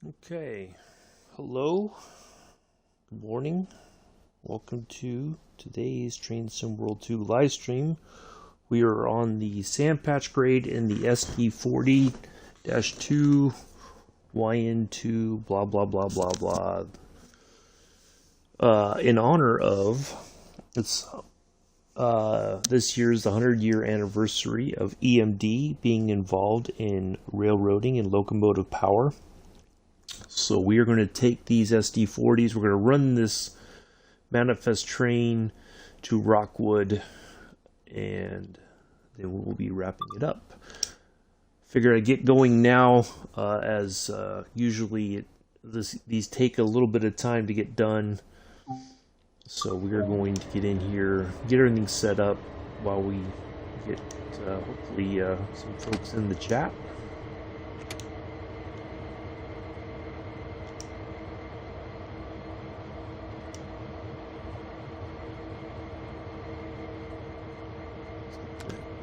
Okay, hello, good morning, welcome to today's Train Sim World 2 live stream. We are on the sand patch grade in the SD40-2 YN2 blah blah blah blah blah in honor of this year's 100-year anniversary of EMD being involved in railroading and locomotive power. So we are going to take these SD40s, we're going to run this manifest train to Rockwood, and then we'll be wrapping it up. Figure I'd get going now, as usually these take a little bit of time to get done. So we are going to get in here, get everything set up while we get hopefully some folks in the chat.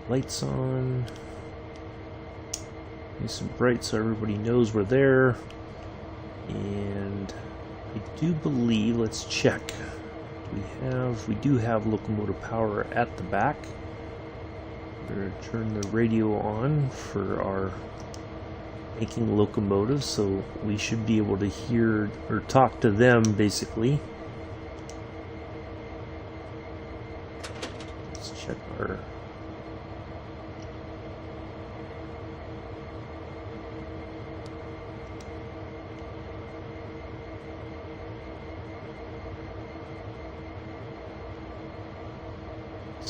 Lights on, nice and bright so everybody knows we're there. And I do believe, let's check, we do have locomotive power at the back. We're going to turn the radio on for our making locomotives, so we should be able to hear or talk to them basically. Let's check our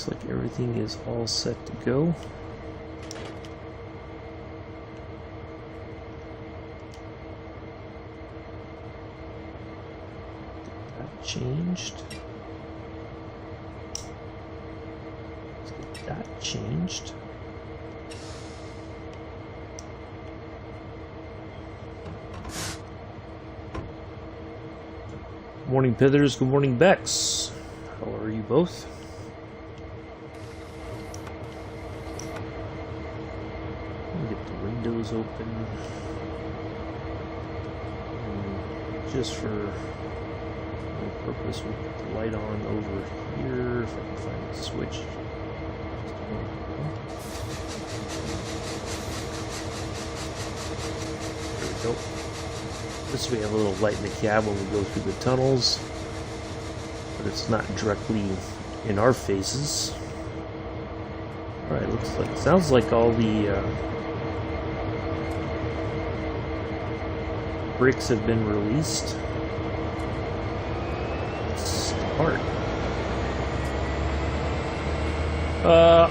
like everything is all set to go. Get that changed. Let's get that changed. Good morning, Pithers. Good morning, Bex. How are you both? Windows open, and just for no purpose we'll put the light on over here if I can find the switch. There we go. This way we have a little light in the cab when we go through the tunnels, but it's not directly in our faces. Alright, sounds like all the bricks have been released. Let's start.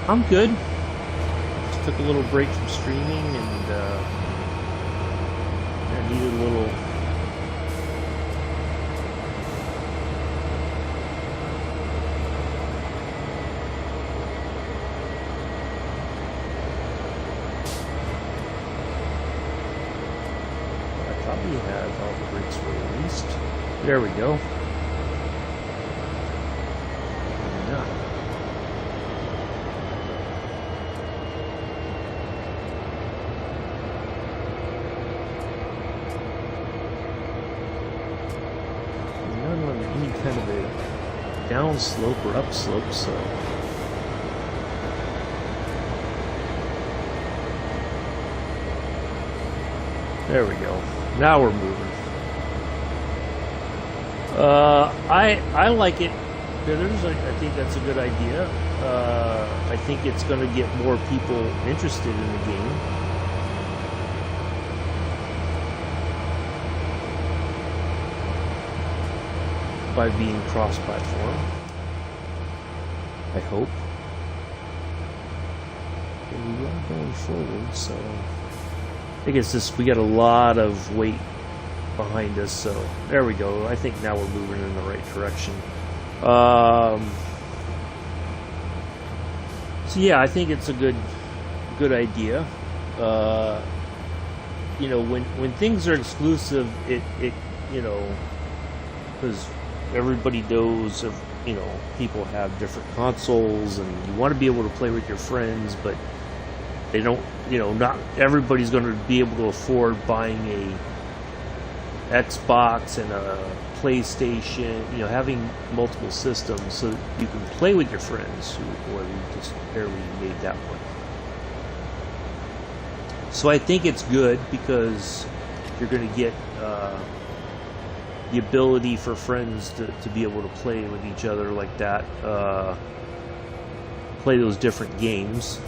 I'm good. Just took a little break from streaming and I needed a little had all the bricks released. There we go. Now. We're not on any kind of a down slope or up slope, so there we go. Now we're moving. I like it, Bitters. I think that's a good idea. I think it's going to get more people interested in the game. By being cross-platform. I hope. And we are going forward, so I think it's just we got a lot of weight behind us, so there we go. I think now we're moving in the right direction. So yeah, I think it's a good idea. You know, when things are exclusive, it you know, because everybody knows of, you know, people have different consoles and you want to be able to play with your friends, but they don't, you know, not everybody's going to be able to afford buying Xbox and a PlayStation, you know, having multiple systems so that you can play with your friends, or we just barely made that one. So I think it's good because you're going to get the ability for friends to be able to play with each other like that, play those different games.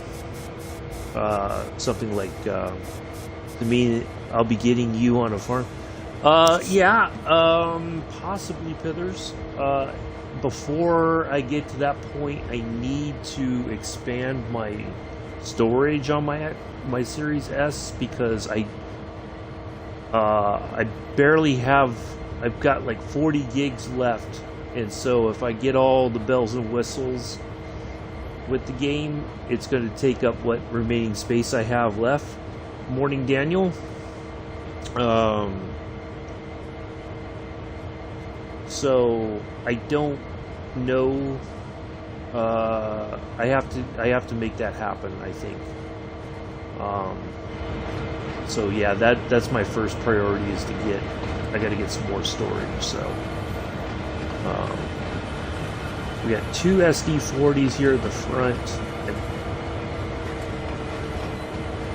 Something like, to me, I'll be getting you on a farm. Yeah, possibly, Pithers. Before I get to that point, I need to expand my storage on my Series S, because I barely have. I've got like 40 gigs left, and so if I get all the bells and whistles with the game, it's going to take up what remaining space I have left. Morning, Daniel. So I don't know. I have to make that happen, I think. So yeah, that's my first priority, is to get. I got to get some more storage. So we got two SD40s here at the front.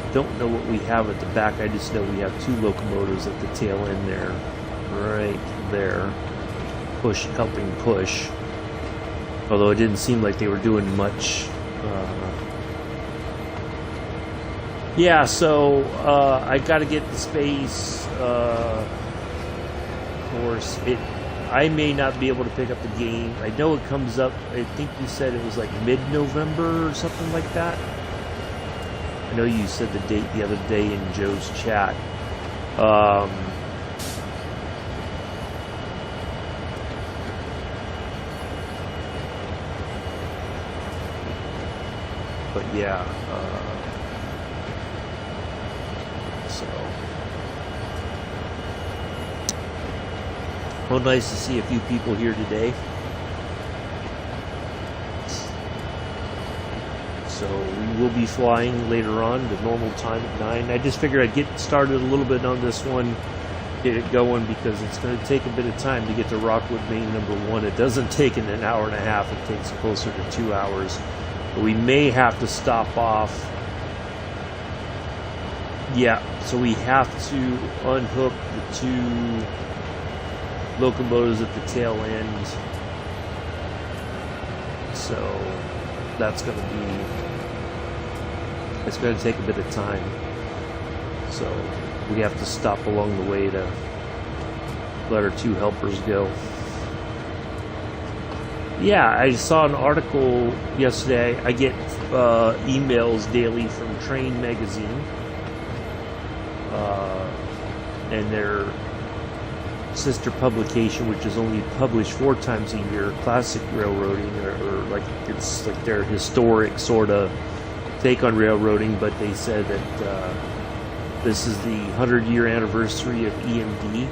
I don't know what we have at the back. I just know we have two locomotives at the tail end there, right there, helping push. Although it didn't seem like they were doing much. Yeah, so I got to get the space. Of course, I may not be able to pick up the game. I know it comes up. I think you said it was like mid-November or something like that. I know you said the date the other day in Joe's chat. But yeah. Well, nice to see a few people here today. So we will be flying later on, the normal time at 9. I just figured I'd get started a little bit on this one, get it going, because it's going to take a bit of time to get to Rockwood Main No.1. It doesn't take in an hour and a half. It takes closer to 2 hours. But we may have to stop off. Yeah, so we have to unhook the two locomotives at the tail end, so it's going to take a bit of time, so we have to stop along the way to let our two helpers go. Yeah, I saw an article yesterday. I get emails daily from Train Magazine, and their sister publication, which is only published 4 times a year, Classic Railroading, or like it's like their historic sort of take on railroading. But they said that this is the 100-year anniversary of EMD,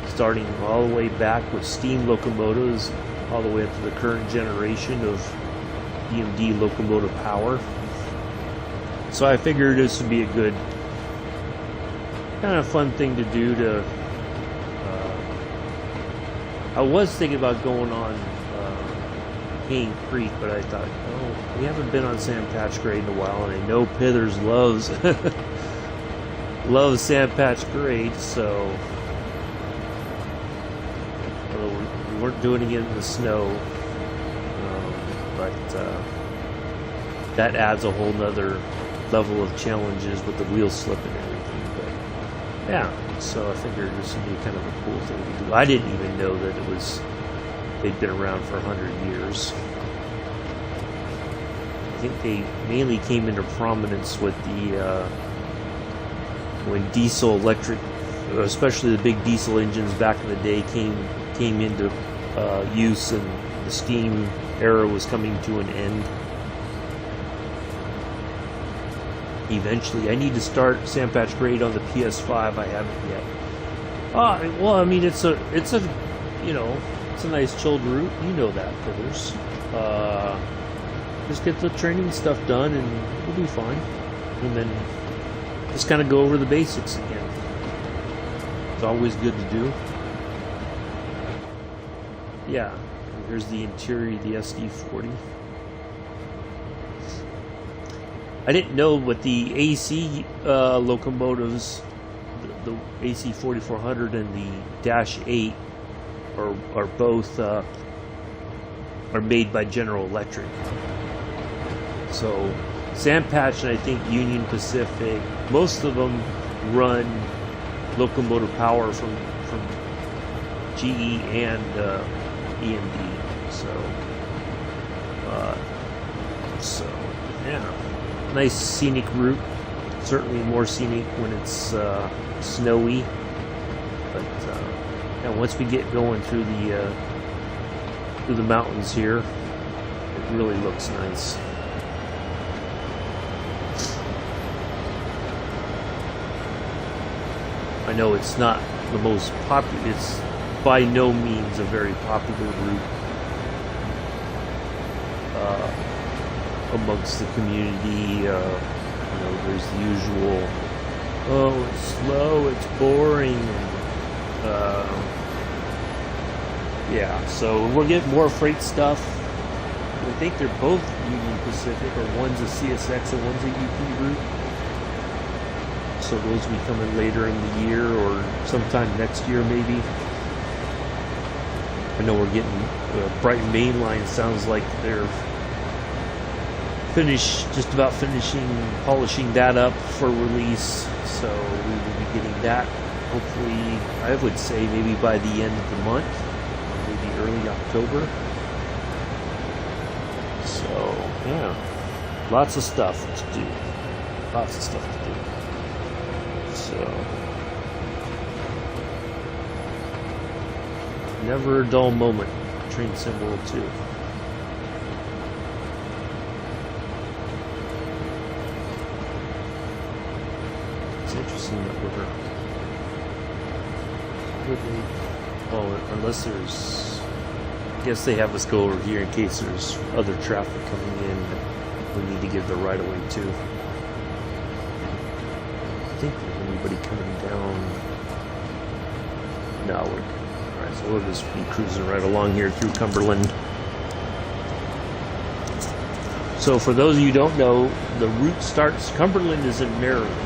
starting all the way back with steam locomotives all the way up to the current generation of EMD locomotive power. So I figured this would be a good kind of fun thing to do. I was thinking about going on Cane Creek, but I thought, oh, we haven't been on Sand Patch Grade in a while, and I know Pithers loves Sand Patch Grade, so we weren't doing it in the snow, but that adds a whole nother level of challenges with the wheel slip and everything. But yeah. So I figured this would be kind of a cool thing to do. I didn't even know that they'd been around for 100 years. I think they mainly came into prominence with when diesel electric, especially the big diesel engines back in the day, came into use, and the steam era was coming to an end. Eventually, I need to start Sand Patch Grade on the PS5. I haven't yet. Well, I mean, it's a nice chilled route. You know that, Pithers. Just get the training stuff done, and we'll be fine. And then just kind of go over the basics again. It's always good to do. Yeah, here's the interior of the SD40. I didn't know, but the AC locomotives, the AC 4400 and the Dash 8 are both are made by General Electric. So Sandpatch and I think Union Pacific, most of them run locomotive power from GE and EMD. So yeah, nice scenic route. Certainly more scenic when it's snowy. But yeah, once we get going through the mountains here, it really looks nice. I know it's not the most popular, it's by no means a very popular route amongst the community. You know, there's the usual, oh, it's slow, it's boring. Yeah, so we'll get more freight stuff. I think they're both Union Pacific, or one's a CSX and one's a UP route. So those will be coming later in the year or sometime next year maybe. I know we're getting Brighton Main Line, sounds like they're just about polishing that up for release. So we will be getting that hopefully, I would say maybe by the end of the month, maybe early October. So yeah, lots of stuff to do. So, never a dull moment, Train Sim World 2. It's interesting that unless there's, I guess they have us go over here in case there's other traffic coming in that we need to give the right of way to. I think there's anybody coming down. No, alright, so we'll just be cruising right along here through Cumberland. So for those of you who don't know, the route starts, Cumberland is in Maryland. So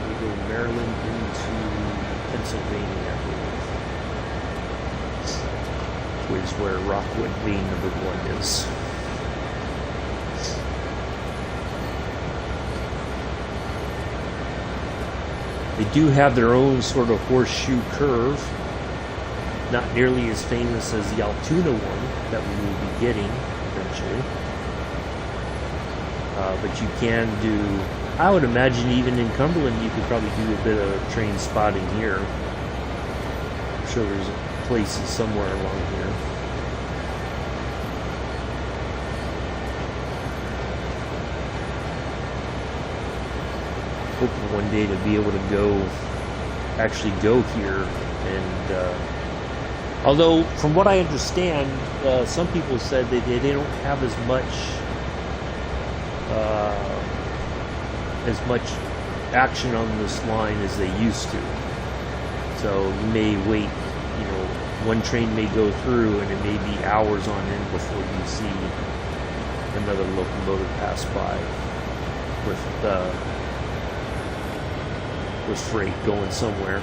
we go Maryland into Pennsylvania, which is where Rockwood Main No.1 is. They do have their own sort of horseshoe curve, not nearly as famous as the Altoona one that we will be getting eventually. But you can do, I would imagine even in Cumberland you could probably do a bit of train spotting here. I'm sure there's places somewhere along here. Hoping one day to be able to actually go here, and although from what I understand, some people said that they don't have as much action on this line as they used to. So you may wait, you know, one train may go through and it may be hours on end before you see another locomotive pass by with freight going somewhere.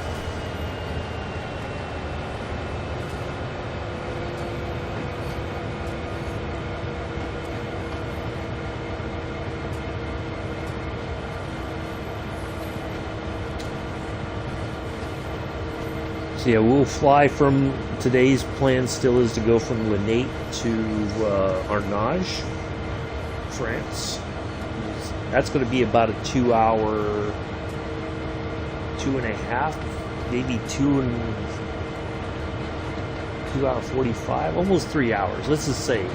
So yeah, we'll fly from, today's plan still is to go from Lenate to Arnage, France. That's going to be about a 2 hour, 2.5, maybe 2 hour 45, almost 3 hours. Let's just say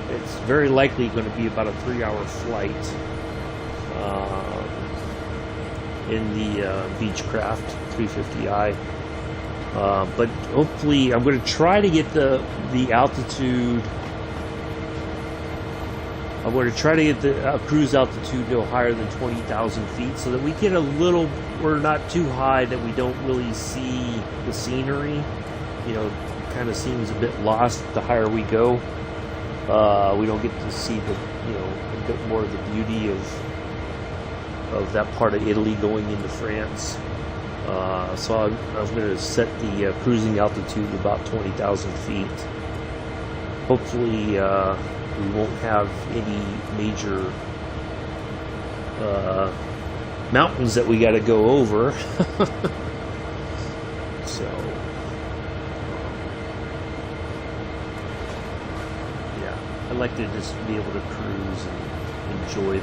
it's very likely going to be about a 3-hour flight in the Beechcraft 350i. But hopefully, I'm going to try to get the altitude. I'm going to try to get the cruise altitude no higher than 20,000 feet, so that we get a little we're not too high that we don't really see the scenery. You know, it kind of seems a bit lost the higher we go. We don't get to see the, you know, a bit more of the beauty of that part of Italy going into France. So I was going to set the cruising altitude about 20,000 feet. Hopefully we won't have any major mountains that we got to go over. So yeah, I'd like to just be able to cruise and enjoy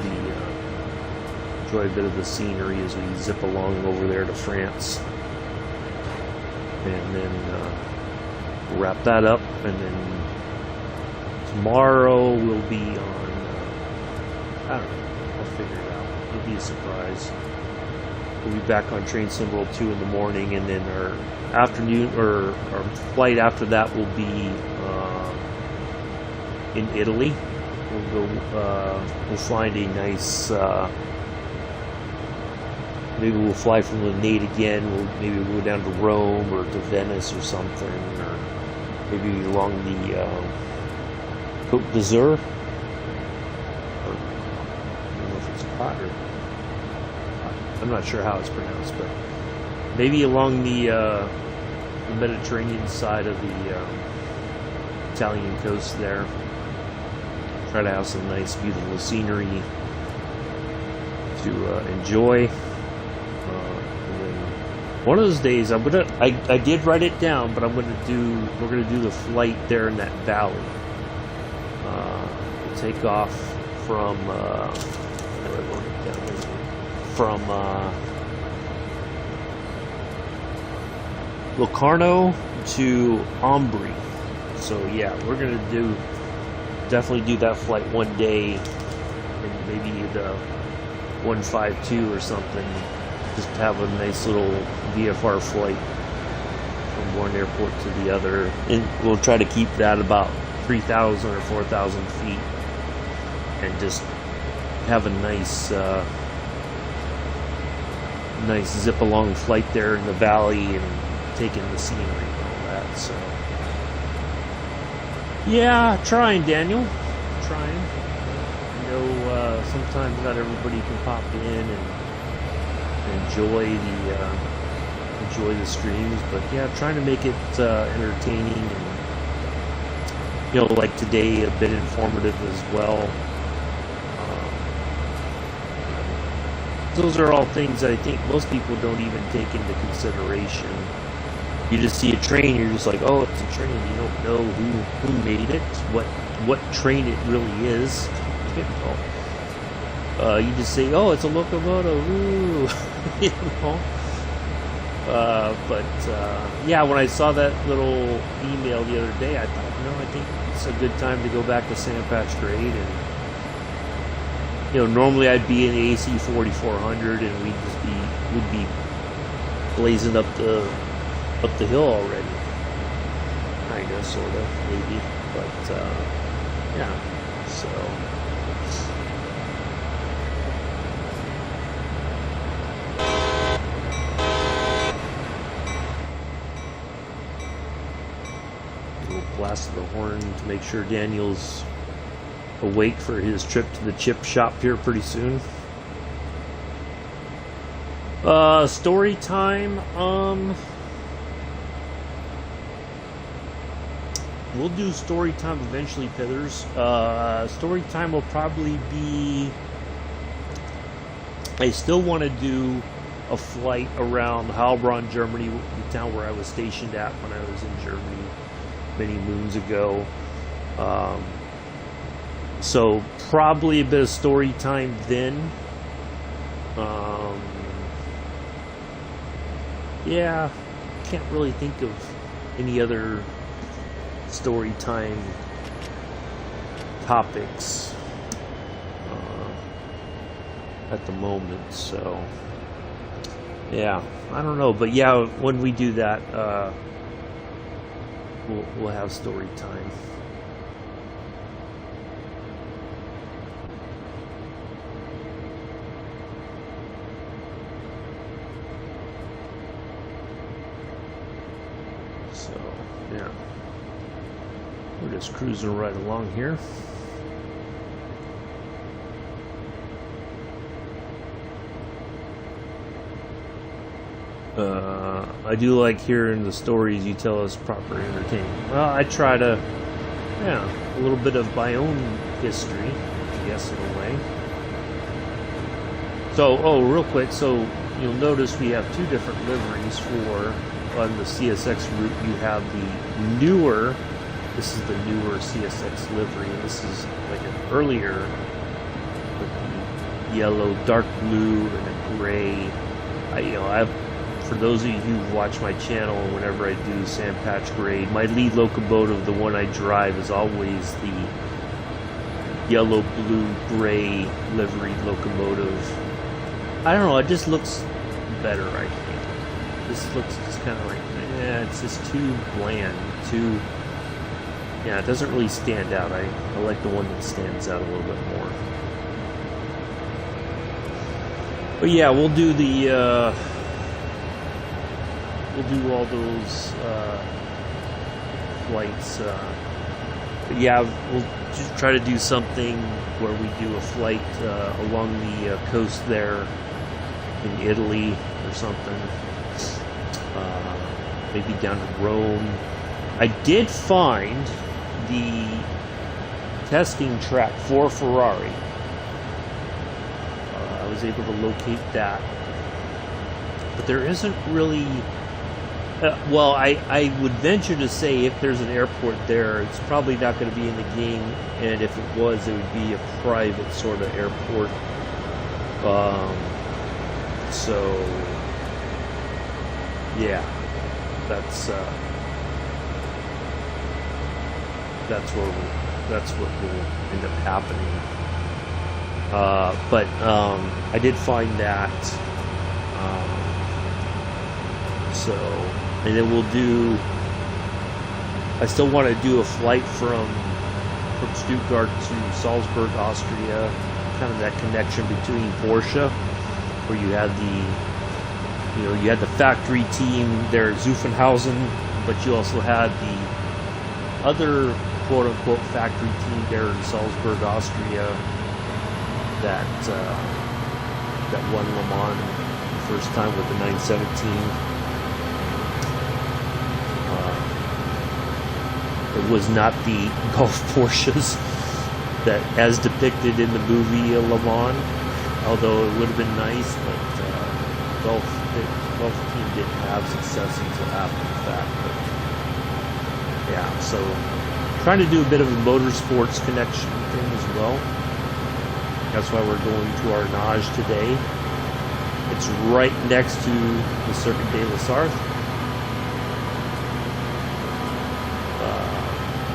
a bit of the scenery as we zip along over there to France, and then we'll wrap that up, and then tomorrow we'll be on I don't know, I'll figure it out. It'll be a surprise. We'll be back on train symbol 2 in the morning, and then our afternoon, or our flight after that, will be in Italy. We'll go. We'll find a nice. Maybe we'll fly from Linate again. Maybe we'll go down to Rome or to Venice or something, or maybe along the Côte d'Azur. I'm not sure how it's pronounced, but maybe along the Mediterranean side of the Italian coast there. Try to have some nice, beautiful scenery to enjoy. And then one of those days, I did write it down, but we're gonna do the flight there in that valley. We'll take off from. From Locarno to Ambri. So yeah, we're gonna definitely do that flight one day, and maybe the 152 or something. Just have a nice little VFR flight from one airport to the other, and we'll try to keep that about 3,000 or 4,000 feet, and just have a nice zip along flight there in the valley and taking the scenery and all that. So yeah, trying, Daniel, trying. You know, sometimes not everybody can pop in and enjoy the streams, but yeah, trying to make it entertaining and, you know, like today, a bit informative as well. Those are all things that I think most people don't even take into consideration. You just see a train, you're just like, oh, it's a train. You don't know who made it, what train it really is. You know, you just say, oh, it's a locomotive. Ooh, you know. But yeah, when I saw that little email the other day, I thought, you know, I think it's a good time to go back to Sandpatch Grade. And you know, normally I'd be in the AC 4400, and we'd be blazing up the hill already, kinda, sorta, maybe, but yeah. So we'll blast the horn to make sure Daniel's awake for his trip to the chip shop here pretty soon. Story time. We'll do story time eventually, Pithers. Story time will probably be. I still want to do a flight around Heilbronn, Germany, the town where I was stationed at when I was in Germany many moons ago. So probably a bit of story time then. Yeah, can't really think of any other story time topics at the moment. So yeah, I don't know, but yeah, when we do that, we'll have story time. Yeah. We're just cruising right along here. I do like hearing the stories you tell us, proper entertainment. Well, I try to, yeah, a little bit of my own history, I guess, in a way. So, oh, real quick, so you'll notice we have two different liveries for, on the CSX route. You have the newer, this is the newer CSX livery, and this is like an earlier, with the yellow, dark blue, and a gray. For those of you who watch my channel, whenever I do sand patch grade, my lead locomotive, the one I drive, is always the yellow, blue, gray livery locomotive. I don't know, it just looks better, I think. This looks just kind of like, it's just too bland, too, yeah, it doesn't really stand out. I like the one that stands out a little bit more. But yeah, we'll do the, we'll do all those flights. But yeah, we'll just try to do something where we do a flight along the coast there in Italy or something. Maybe down to Rome. I did find the testing track for Ferrari. I was able to locate that. But there isn't really... well, I would venture to say if there's an airport there, it's probably not going to be in the game, and if it was, it would be a private sort of airport. So, yeah, that's what will end up happening. But I did find that. So, and then we'll do, I still want to do a flight from Stuttgart to Salzburg, Austria, kind of that connection between Porsche, where you had you had the factory team there at Zuffenhausen, but you also had the other quote-unquote factory team there in Salzburg, Austria, that won Le Mans the first time with the 917. It was not the Golf Porsches that, as depicted in the movie Le Mans, although it would have been nice, but the Golf team didn't have success until after the fact. But yeah, so trying to do a bit of a motorsports connection thing as well. That's why we're going to Arnage today. It's right next to the Circuit de la Sarthe.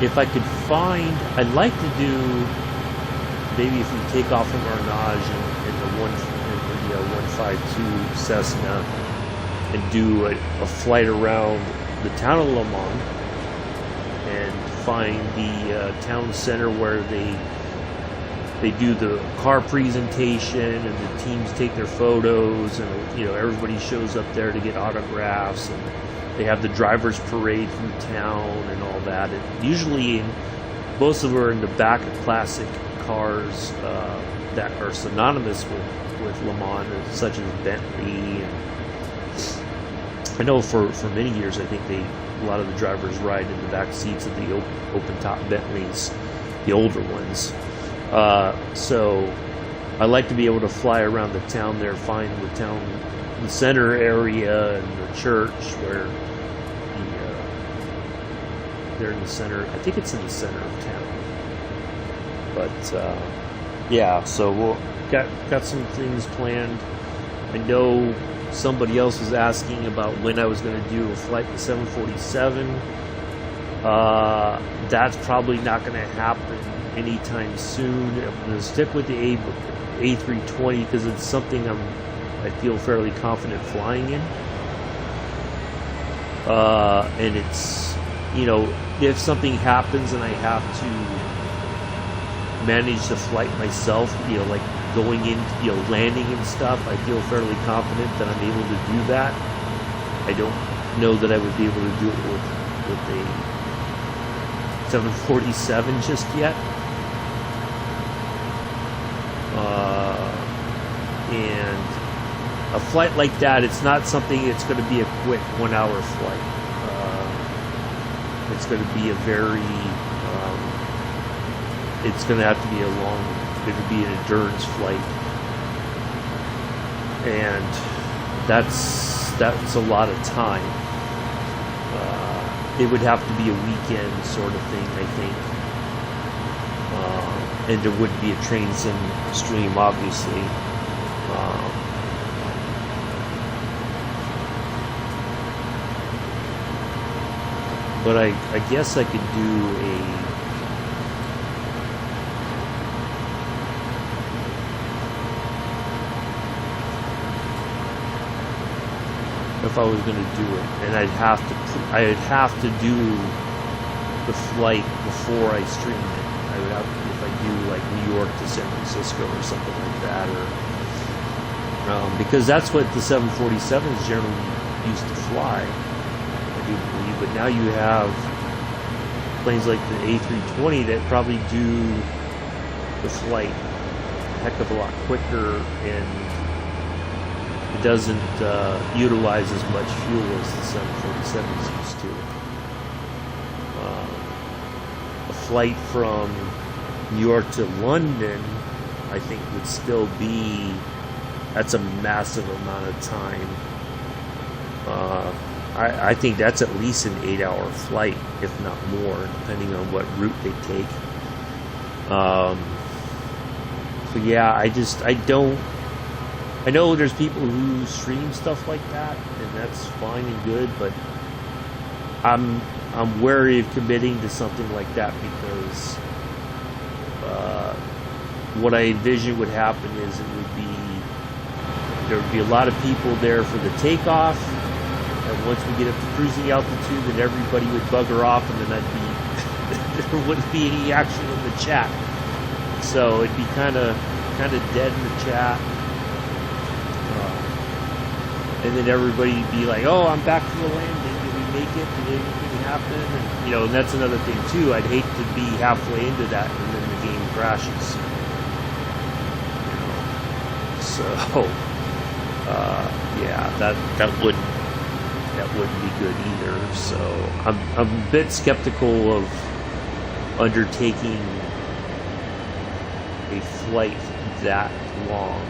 If I could find, I'd like to do, maybe if we take off from Arnage in the 152 Cessna and do a flight around the town of Le Mans and find the town center where they do the car presentation and the teams take their photos, and everybody shows up there to get autographs, and they have the drivers parade from town and all that. And usually, most of them are in the back of classic cars that are synonymous with Le Mans, such as Bentley. And I know for many years, I think a lot of the drivers ride in the back seats of the open-top Bentleys, the older ones. So I like to be able to fly around the town there, find the center area and the church where they're in the center. I think it's in the center of town. But yeah, so we'll got some things planned. I know somebody else was asking about when I was going to do a flight with 747. That's probably not going to happen anytime soon. I'm going to stick with the A320 because it's something I feel fairly confident flying in. And it's, if something happens and I have to manage the flight myself, like going in, landing and stuff, I feel fairly confident that I'm able to do that. I don't know that I would be able to do it with with a 747 just yet. And a flight like that, it's not something that's going to be a quick 1 hour flight. It's going to be a very, it's going to have to be a long, it would be an endurance flight. And that's a lot of time. It would have to be a weekend sort of thing, I think. And there would be a train sim stream, obviously. But I guess I could do if I was going to do it, and I'd have to do the flight before I stream it. I would have, if I do like New York to San Francisco or something like that, or because that's what the 747s generally used to fly, I do believe. But now you have planes like the A320 that probably do the flight a heck of a lot quicker, and it doesn't utilize as much fuel as the 747s used to. A flight from New York to London, I think, would still be, that's a massive amount of time. I think that's at least an 8-hour flight, if not more, depending on what route they take. So yeah, I know there's people who stream stuff like that, and that's fine and good, but I'm wary of committing to something like that, because what I envision would happen is there would be a lot of people there for the takeoff, and once we get up to cruising altitude, then everybody would bugger off, and then there wouldn't be any action in the chat. So it'd be kind of dead in the chat. And then everybody would be like, "Oh, I'm back from the landing. Did we make it? Did anything happen?" And and that's another thing too. I'd hate to be halfway into that and then the game crashes. So, yeah, that wouldn't be good either. So I'm a bit skeptical of undertaking a flight that long.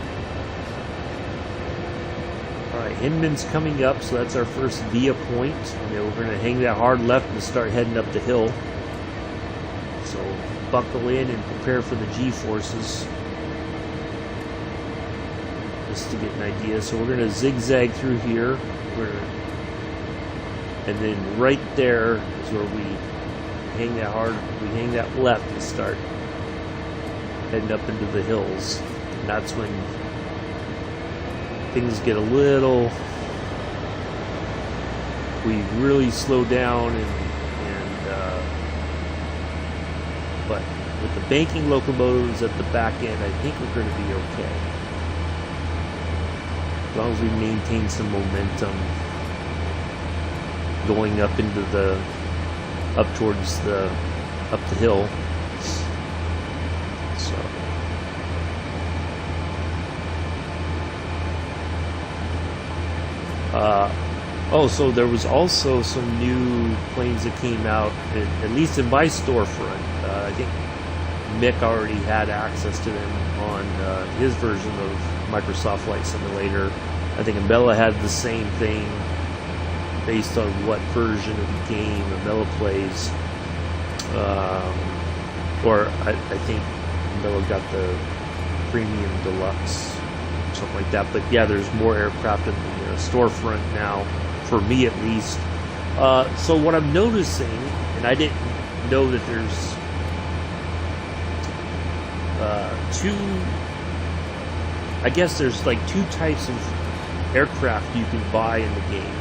Alright, Hinman's coming up, so that's our first via point. And then we're going to hang that hard left and start heading up the hill. So buckle in and prepare for the G-forces, just to get an idea. So we're going to zigzag through here. And then right there is where we hang that hard, we hang that left and start heading up into the hills. And that's when things get a little, we really slow down, but with the banking locomotives at the back end, I think we're going to be okay. As long as we maintain some momentum going up into up the hill. So so there was also some new planes that came out, at least in my storefront. I think Mick already had access to them on his version of Microsoft Flight Simulator. I think Ambella had the same thing based on what version of the game Ambella plays. Or I think Ambella got the Premium Deluxe, something like that. But yeah, there's more aircraft in the storefront now, for me at least. So what I'm noticing, and I didn't know that there's there's like two types of aircraft you can buy in the game.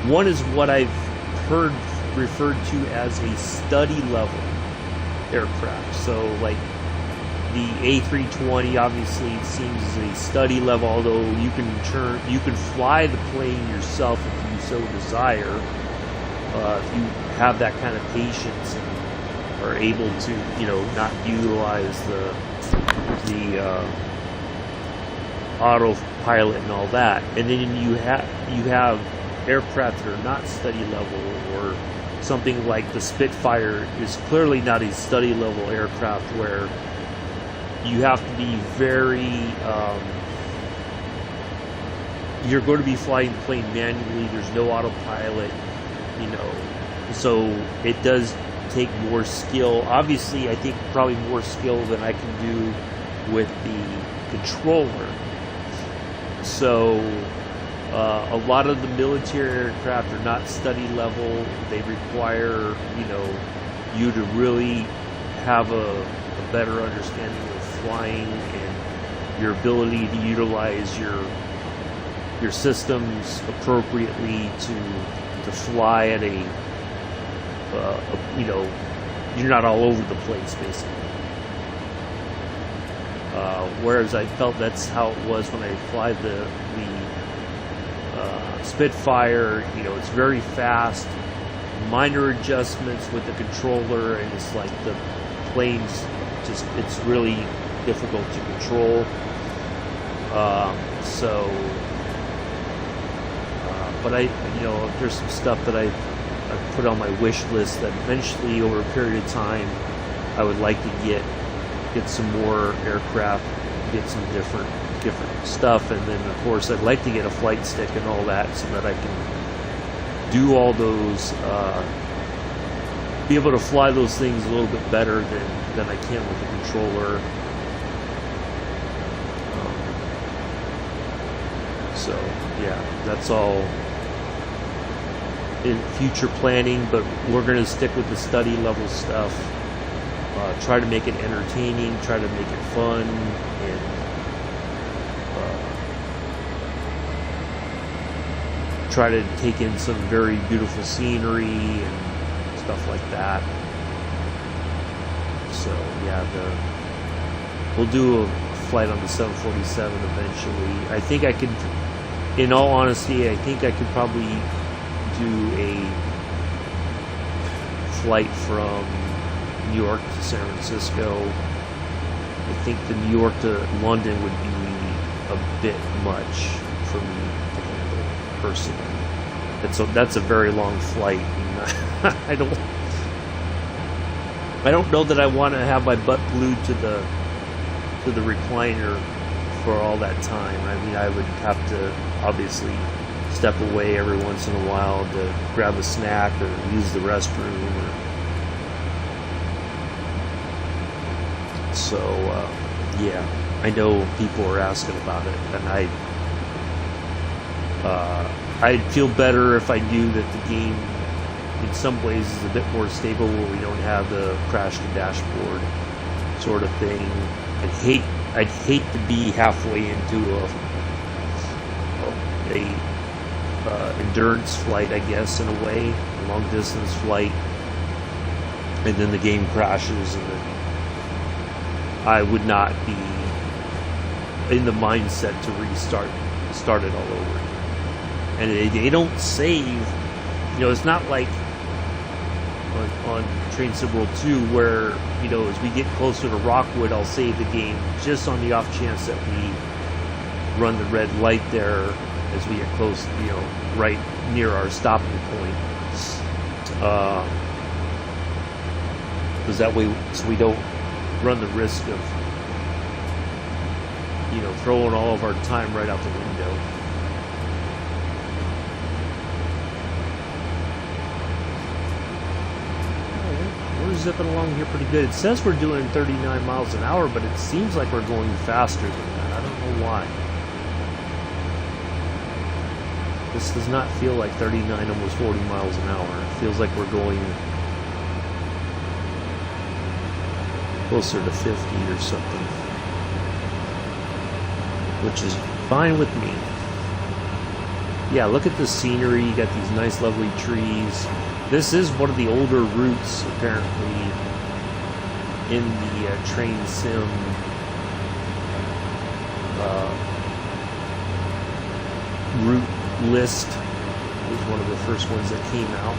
One is what I've heard referred to as a study level aircraft. So like the A320 obviously seems as a study level, although you can fly the plane yourself if you so desire. if you have that kind of patience and are able to, you know, not utilize the autopilot and all that, and then you have aircraft that are not study level, or something like the Spitfire is clearly not a study level aircraft, where you have to be very you're going to be flying the plane manually. There's no autopilot, you know, so it does take more skill. Obviously, I think probably more skill than I can do with the controller. So a lot of the military aircraft are not study level. They require, you know, you to really have a better understanding of flying and your ability to utilize your systems appropriately to fly at a you know, you're not all over the place, basically. Whereas I felt that's how it was when I fly the Spitfire. You know, it's very fast, minor adjustments with the controller, and it's like the plane's just, it's really difficult to control. But you know, there's some stuff that I put on my wish list that eventually, over a period of time, I would like to get some more aircraft, get some different stuff, and then of course I'd like to get a flight stick and all that, so that I can do all those, be able to fly those things a little bit better than I can with the controller. So yeah, that's all in future planning, but we're going to stick with the study level stuff. Try to make it entertaining, try to make it fun, and try to take in some very beautiful scenery and stuff like that. So yeah, we'll do a flight on the 747 eventually. I think I could, in all honesty, I think I could probably do a flight from New York to San Francisco. I think the New York to London would be a bit much for me to handle personally. That's a very long flight, and I don't know that I want to have my butt glued to the recliner for all that time. I mean, I would have to obviously step away every once in a while to grab a snack or use the restroom. So, yeah, I know people are asking about it, and I'd feel better if I knew that the game, in some ways, is a bit more stable, where we don't have the crash the dashboard sort of thing. I'd hate to be halfway into a endurance flight, I guess, in a way, a long distance flight, and then the game crashes, and then I would not be in the mindset to start it all over again. And they don't save, you know, it's not like on Train Sim World 2 where, you know, as we get closer to Rockwood, I'll save the game just on the off chance that we run the red light there as we get close, you know, right near our stopping point. Because that way, so we don't run the risk of, you know, throwing all of our time right out the window. We're zipping along here pretty good. It says we're doing 39 miles an hour, but it seems like we're going faster than that. I don't know why. This does not feel like 39, almost 40 miles an hour. It feels like we're going closer to 50 or something, which is fine with me. Yeah, look at the scenery. You got these nice, lovely trees. This is one of the older routes, apparently, in the train sim route list. It was one of the first ones that came out.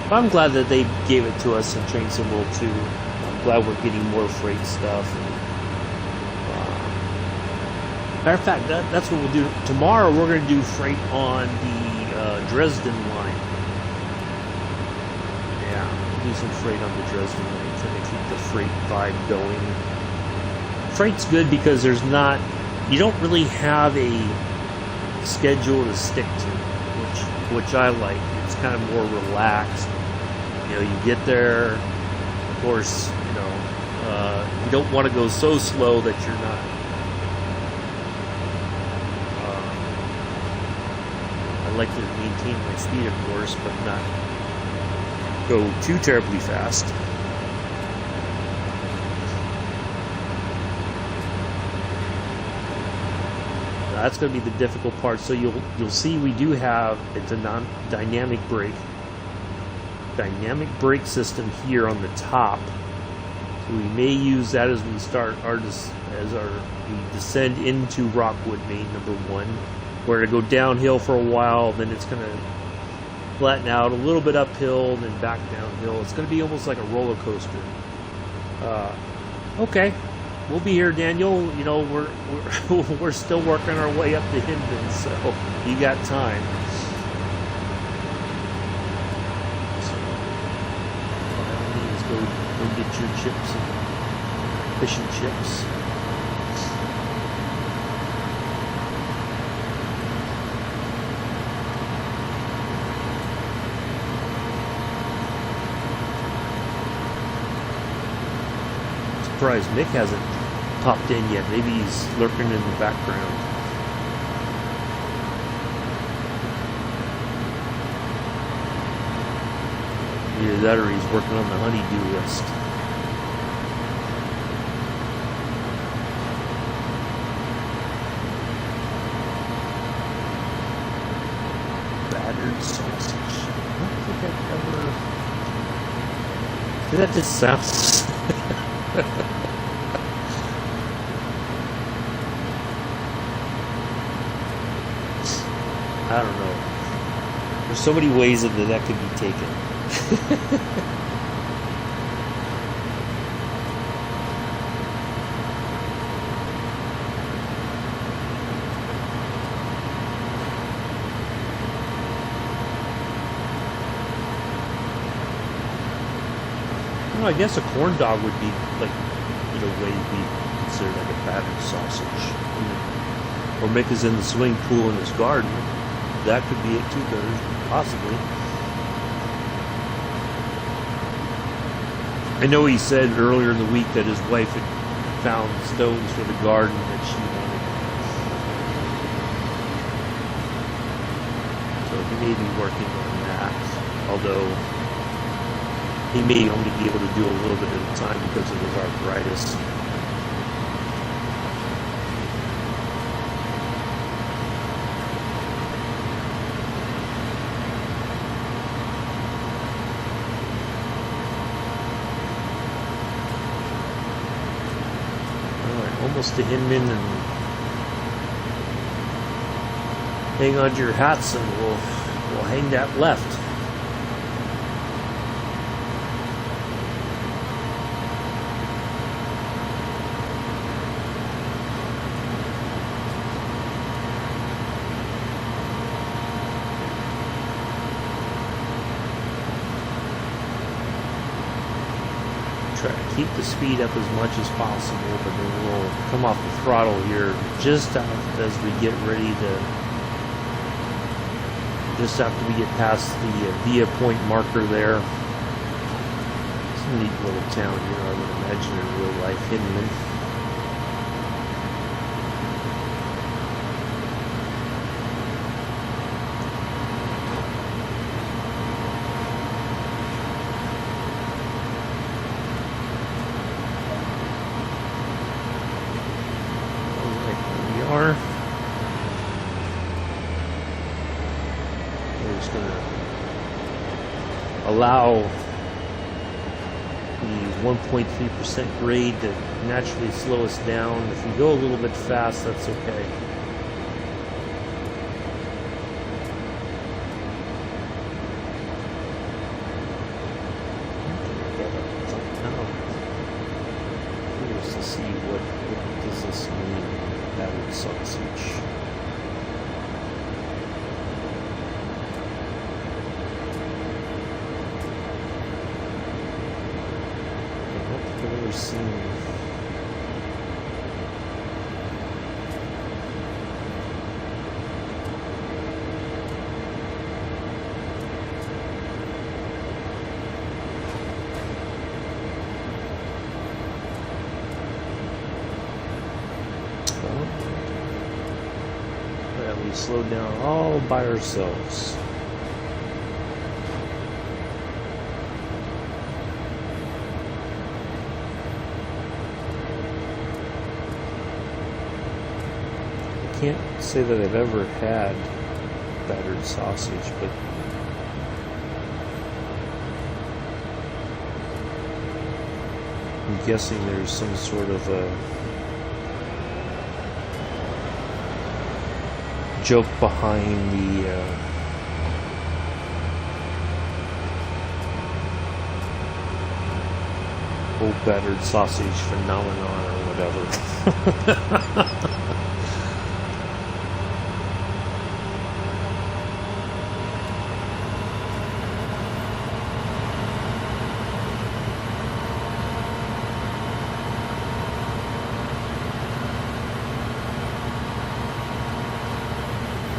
I'm glad that they gave it to us in Train Symbol 2. I'm glad we're getting more freight stuff. Matter of fact, that's what we'll do. Tomorrow we're going to do freight on the Dresden line. Yeah, we'll do some freight on the Dresden line. Trying to keep the freight vibe going. Freight's good because there's not, you don't really have a schedule to stick to, which I like. It's kind of more relaxed. You know, you get there, of course, you know, you don't want to go so slow that you're not, I like to maintain my speed, of course, but not go too terribly fast. That's going to be the difficult part. So you'll see we do have a dynamic brake system here on the top. So we may use that as we start we descend into Rockwood Main No.1. We're going to go downhill for a while, then it's going to flatten out a little bit uphill, then back downhill. It's going to be almost like a roller coaster. Okay. We'll be here, Daniel. You know, we're still working our way up to Hindman, so you got time. So, all I need is go get your chips and fish and chips. Surprised Mick hasn't popped in yet. Maybe he's lurking in the background. Either that or he's working on the honey-do list. Battered sausage. I don't think I've ever... Did that just sound... I don't know. There's so many ways that could be taken. Well, I guess a corn dog would be like, in a way, be considered like a battered sausage. Or Mick is in the swimming pool in his garden. That could be it too, possibly. I know he said earlier in the week that his wife had found stones for the garden that she wanted. So he may be working on that. Although he may only be able to do a little bit at a time because of his arthritis. Almost to Hinman, and hang on to your hats and we'll hang that left. Try to keep the speed up as much as possible, but then we'll come off the throttle here just as we get ready to, just after we get past the Via Point marker there. It's a neat little town here, I would imagine, in real life, Hinman. We're just going to allow the 1.3% grade to naturally slow us down. If we go a little bit fast, that's okay. seen. Well, we slowed down all by ourselves. I can't say that I've ever had battered sausage, but I'm guessing there's some sort of a joke behind the whole battered sausage phenomenon or whatever.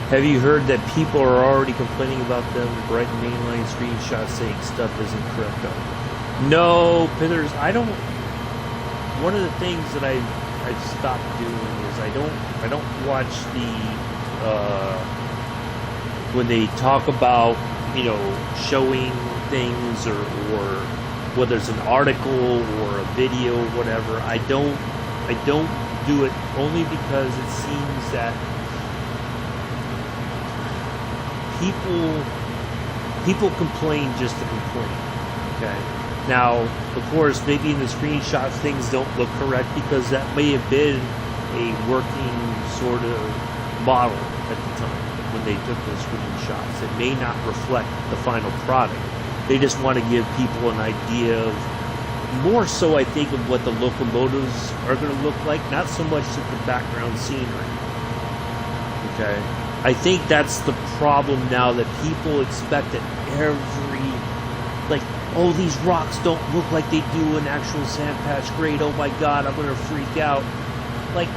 Have you heard that people are already complaining about them bright mainline screenshots saying stuff isn't correct on them? No, Pithers, I don't. One of the things that I've stopped doing is I don't watch the when they talk about, you know, showing things or whether it's an article or a video, whatever. I don't do it only because it seems that people complain just to complain. Okay. Now, of course, maybe in the screenshots things don't look correct because that may have been a working sort of model at the time when they took those screenshots. It may not reflect the final product. They just want to give people an idea of, more so I think, of what the locomotives are going to look like, not so much the background scenery. Okay. I think that's the problem now, that people expect that oh, these rocks don't look like they do an actual sand patch grade. Oh my God, I'm going to freak out. Like,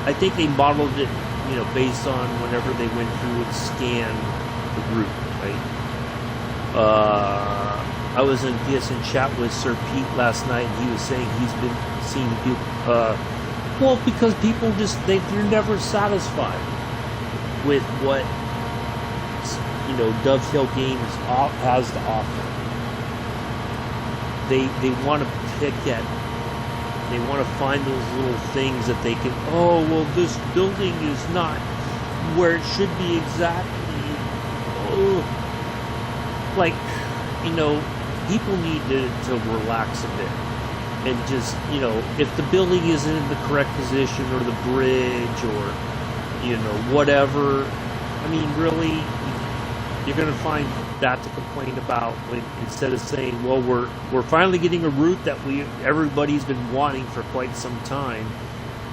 I think they modeled it, you know, based on whenever they went through and scanned the route, right? I was in PSN chat with Sir Pete last night, and he was saying he's been seeing people, well, because people just, they're never satisfied with what, you know, Dovetail Games has to offer. They want to pick at, they want to find those little things that they can, oh, well, this building is not where it should be exactly. Oh. Like, you know, people need to relax a bit. And just, you know, if the building isn't in the correct position, or the bridge, or, you know, whatever, I mean, really, you're going to find that to complain about, when, instead of saying, well, we're finally getting a route that everybody's been wanting for quite some time,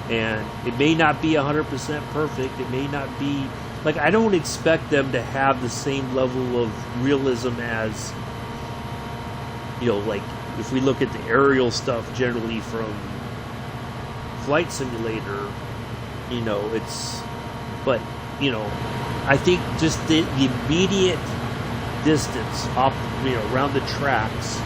and it may not be 100% perfect. It may not be, like, I don't expect them to have the same level of realism as, you know, like, if we look at the aerial stuff generally from Flight Simulator, you know, it's, but, you know, I think just the immediate distance off, you know, around the tracks,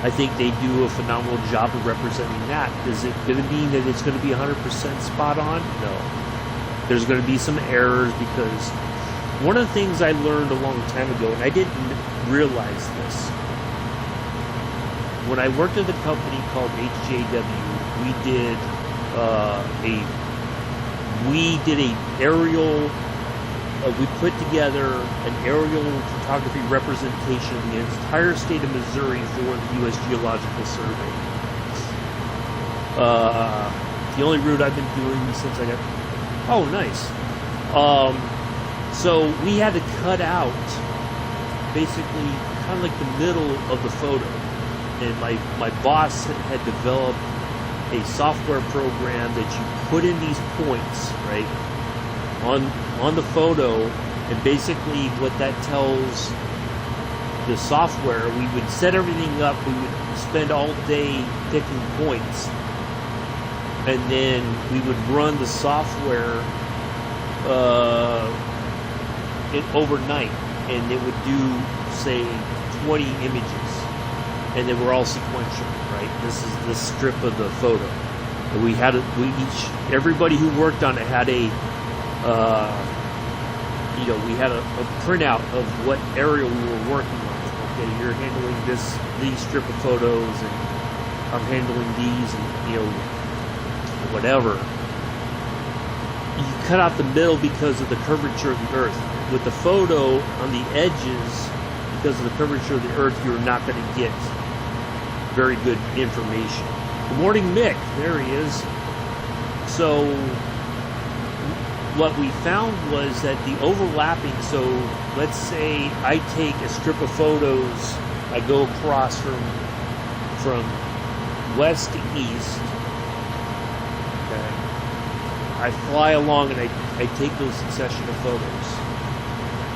I think they do a phenomenal job of representing that. Is it going to mean that it's going to be 100% spot on? No. There's going to be some errors, because one of the things I learned a long time ago, and I didn't realize this, when I worked at a company called HJW, we did a aerial. We put together an aerial photography representation of the entire state of Missouri for the U.S. Geological Survey. The only route I've been doing since I got... Oh, nice. So we had to cut out basically kind of like the middle of the photo. And my boss had developed a software program that you put in these points, right, on the photo, and basically what that tells the software, we would set everything up. We would spend all day picking points, and then we would run the software overnight, and it would do, say, 20 images, and they were all sequential, right? This is the strip of the photo. And we had everybody who worked on it had a we had a printout of what area we were working on. Okay, you're handling these strip of photos, and I'm handling these, and whatever. You cut out the middle because of the curvature of the earth. With the photo on the edges, because of the curvature of the earth, you're not going to get very good information. Good morning, Mick. There he is. So what we found was that the overlapping, so let's say I take a strip of photos, I go across from west to east, okay. I fly along and I take those succession of photos,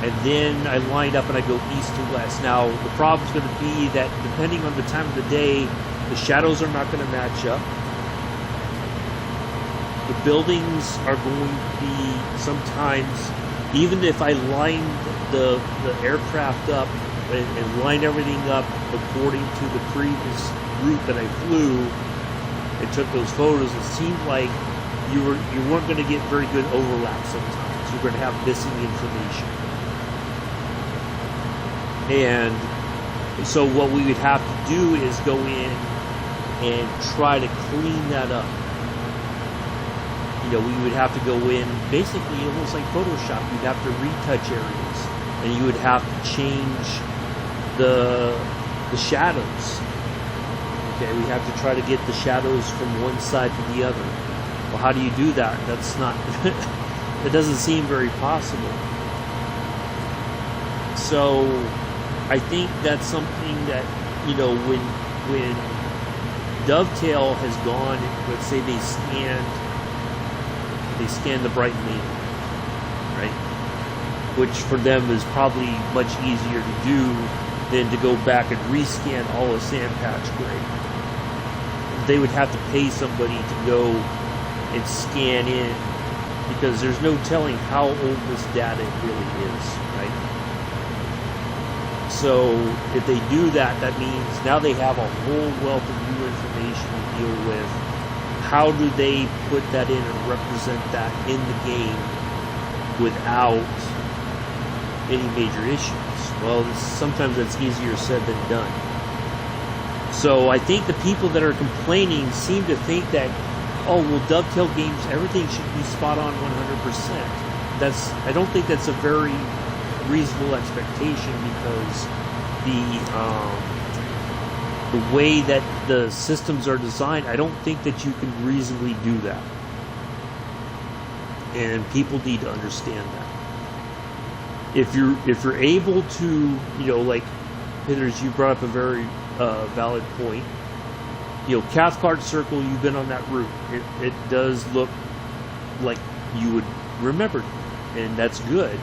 and then I line up and I go east to west. Now the problem's going to be that depending on the time of the day, the shadows are not going to match up. The buildings are going to be sometimes, even if I line the aircraft up and line everything up according to the previous route that I flew and took those photos, it seemed like you weren't going to get very good overlap sometimes. You're going to have missing information. And so what we would have to do is go in and try to clean that up. We would have to go in, basically almost like Photoshop. You'd have to retouch areas, and you would have to change the shadows. Okay, we have to try to get the shadows from one side to the other. Well, how do you do that? That's not, it doesn't seem very possible. So I think that's something that, when Dovetail has gone, let's say they scan the Brighton Main Line, right? Which for them is probably much easier to do than to go back and rescan all of Sandpatch grade. They would have to pay somebody to go and scan in, because there's no telling how old this data really is, right? So if they do that, that means now they have a whole wealth of new information to deal with. How do they put that in and represent that in the game without any major issues? Well, sometimes that's easier said than done. So I think the people that are complaining seem to think that, Dovetail games, everything should be spot on 100%. I don't think that's a very reasonable expectation, because the way that the systems are designed, I don't think that you can reasonably do that. And people need to understand that. If you're able to, like Hitters, you brought up a very valid point. Cathcart Circle, you've been on that route. It does look like you would remember it, and that's good.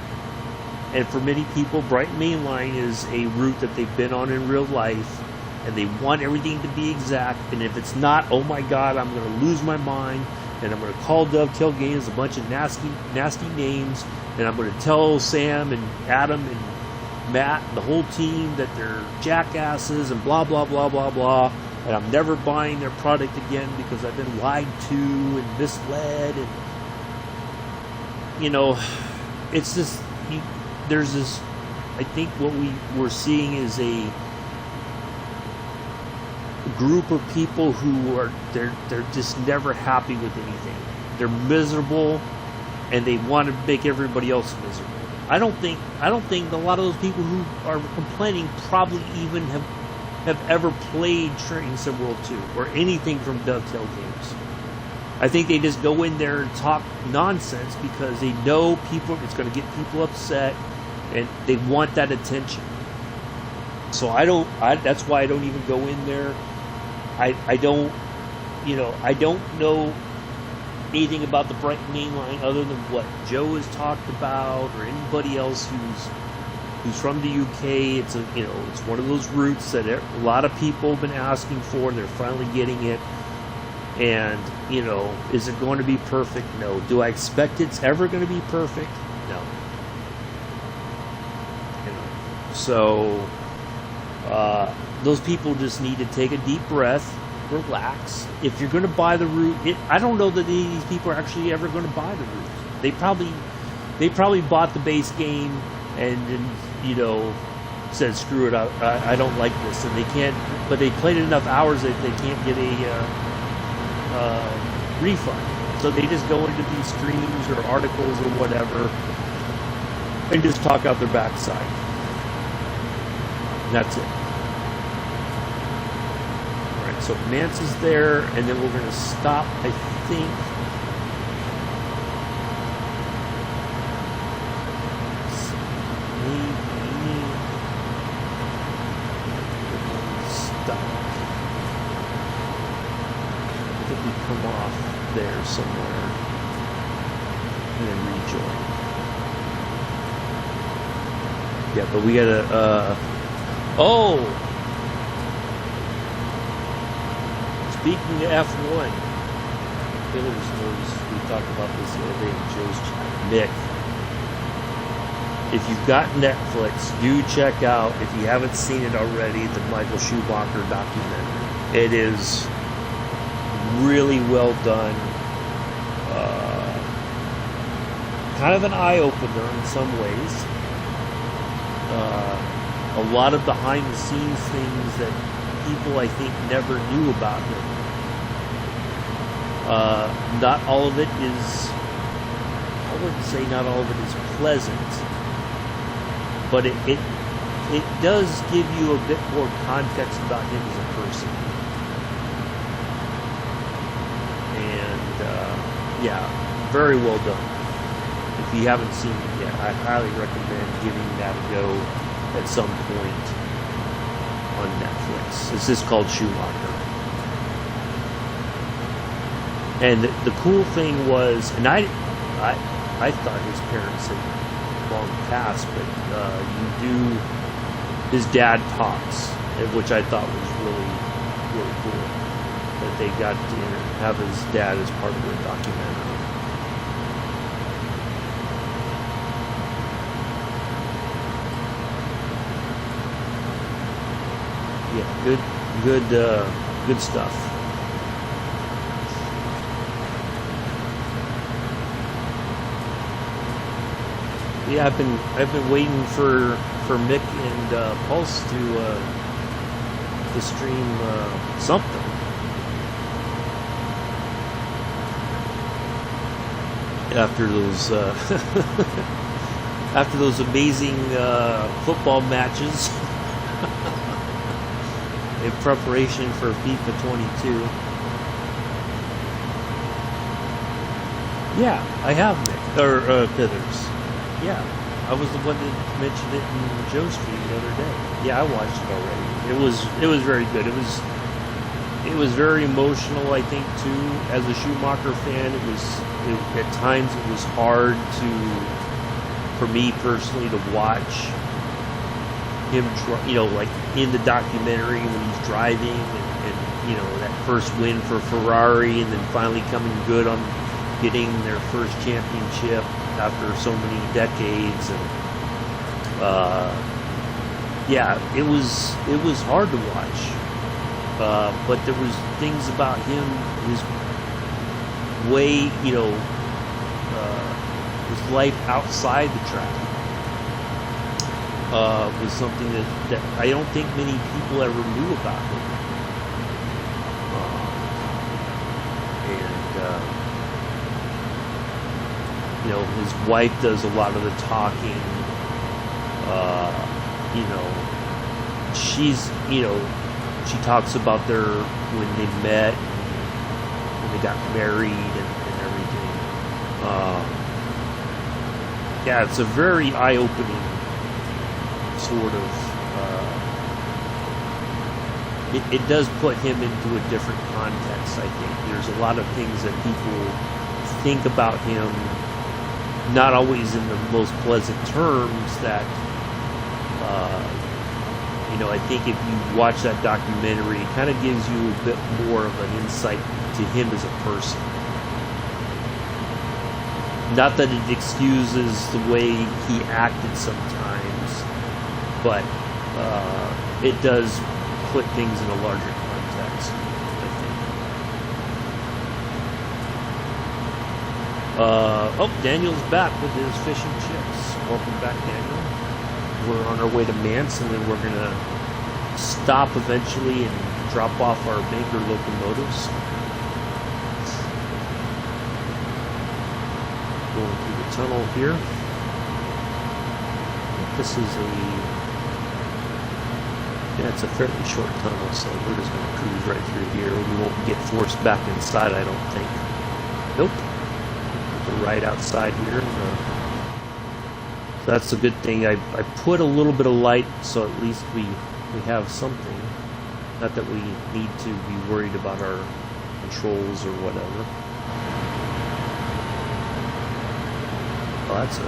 And for many people, Brighton Main Line is a route that they've been on in real life, and they want everything to be exact. And if it's not, oh my God, I'm going to lose my mind, and I'm going to call Dovetail Games a bunch of nasty names, and I'm going to tell Sam and Adam and Matt and the whole team that they're jackasses and blah, blah, blah, blah, blah. And I'm never buying their product again because I've been lied to and misled. And, it's just, there's this, I think what we're seeing is a group of people who they're just never happy with anything. They're miserable, and they want to make everybody else miserable. I don't think a lot of those people who are complaining probably even have ever played Train Sim World 2 or anything from Dovetail Games. I think they just go in there and talk nonsense because they know it's going to get people upset, and they want that attention. So that's why I don't even go in there. I don't know anything about the Brighton Main Line other than what Joe has talked about, or anybody else who's who's from the UK. It's it's one of those routes that a lot of people have been asking for. They're finally getting it. And, is it going to be perfect? No. Do I expect it's ever going to be perfect? No. So, those people just need to take a deep breath, relax. If you're going to buy the route, I don't know that these people are actually ever going to buy the route. They probably bought the base game and said, screw it, I don't like this. And they can't, but they played enough hours that they can't get a refund. So they just go into these streams or articles or whatever and just talk out their backside. And that's it. Alright, so Mance is there, and then we're going to stop, I think. Come off there somewhere and then rejoin. Yeah, but we gotta speaking of F1, Taylor's knows we talked about this the other day in Joe's chat. Nick, if you've got Netflix, do check out, if you haven't seen it already, the Michael Schumacher documentary. It is really well done. Kind of an eye-opener in some ways. A lot of behind-the-scenes things that people, I think, never knew about him. Not all of it is, I wouldn't say not all of it is pleasant, but it does give you a bit more context about him as a person. Yeah, very well done. If you haven't seen it yet, I highly recommend giving that a go at some point on Netflix. This is called Schumacher. And the cool thing was, and I thought his parents had long passed, but his dad talks, which I thought was really, really cool. That they got to have his dad as part of the documentary. Yeah, good stuff. Yeah, I've been waiting for Mick and Pulse to stream something. After those amazing football matches in preparation for FIFA 22. Yeah, I have Nick or Pithers. Yeah, I was the one that mentioned it in Joe's stream the other day. Yeah, I watched it already. It was very good. It was very emotional, I think, too. As a Schumacher fan, at times it was hard for me personally to watch him, like in the documentary when he's driving and that first win for Ferrari, and then finally coming good on getting their first championship after so many decades. And yeah, it was hard to watch. But there was things about him, his way, his life outside the track was something that I don't think many people ever knew about him. His wife does a lot of the talking. She talks about when they met, when they got married and everything. Yeah, it's a very eye-opening sort of. It does put him into a different context, I think. There's a lot of things that people think about him, not always in the most pleasant terms, that You know, I think if you watch that documentary, it kind of gives you a bit more of an insight to him as a person. Not that it excuses the way he acted sometimes, but it does put things in a larger context, I think. Oh, Daniel's back with his fish and chips. Welcome back, Daniel. We're on our way to Mance, and then we're going to stop eventually and drop off our Banker locomotives. Going through the tunnel here. This is it's a fairly short tunnel, so we're just going to cruise right through here. We won't get forced back inside, I don't think. Nope. We're right outside here. So that's a good thing. I put a little bit of light, so at least we have something. Not that we need to be worried about our controls or whatever. Oh, that's a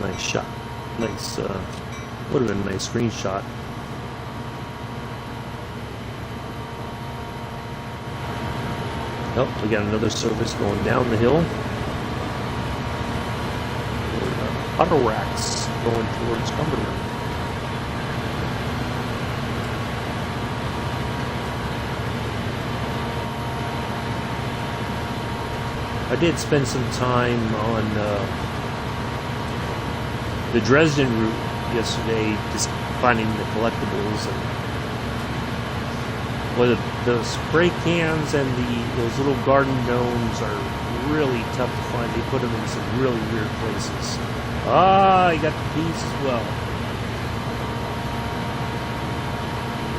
nice shot. Nice, would have been a nice screenshot. Oh, we got another service going down the hill. Auto racks going towards Cumberland. I did spend some time on the Dresden route yesterday, just finding the collectibles. And well, the spray cans and those little garden gnomes are really tough to find. They put them in some really weird places. Ah, you got the peas as well.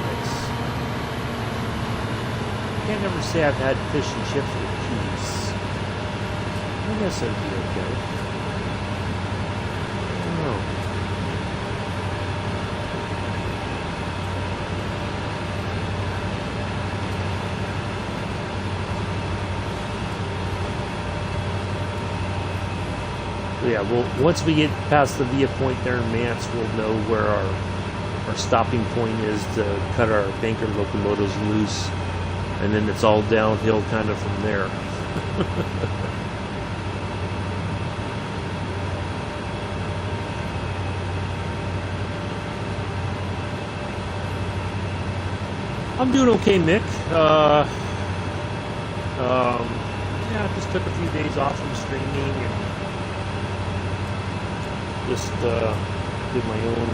Nice. Can't ever say I've had fish and chips with peas. I guess that'd be okay. I don't know. Yeah, well, once we get past the via point there in Mance, we'll know where our stopping point is to cut our Banker locomotives loose, and then it's all downhill kind of from there. I'm doing okay, Mick. Yeah, I just took a few days off from streaming and just did my own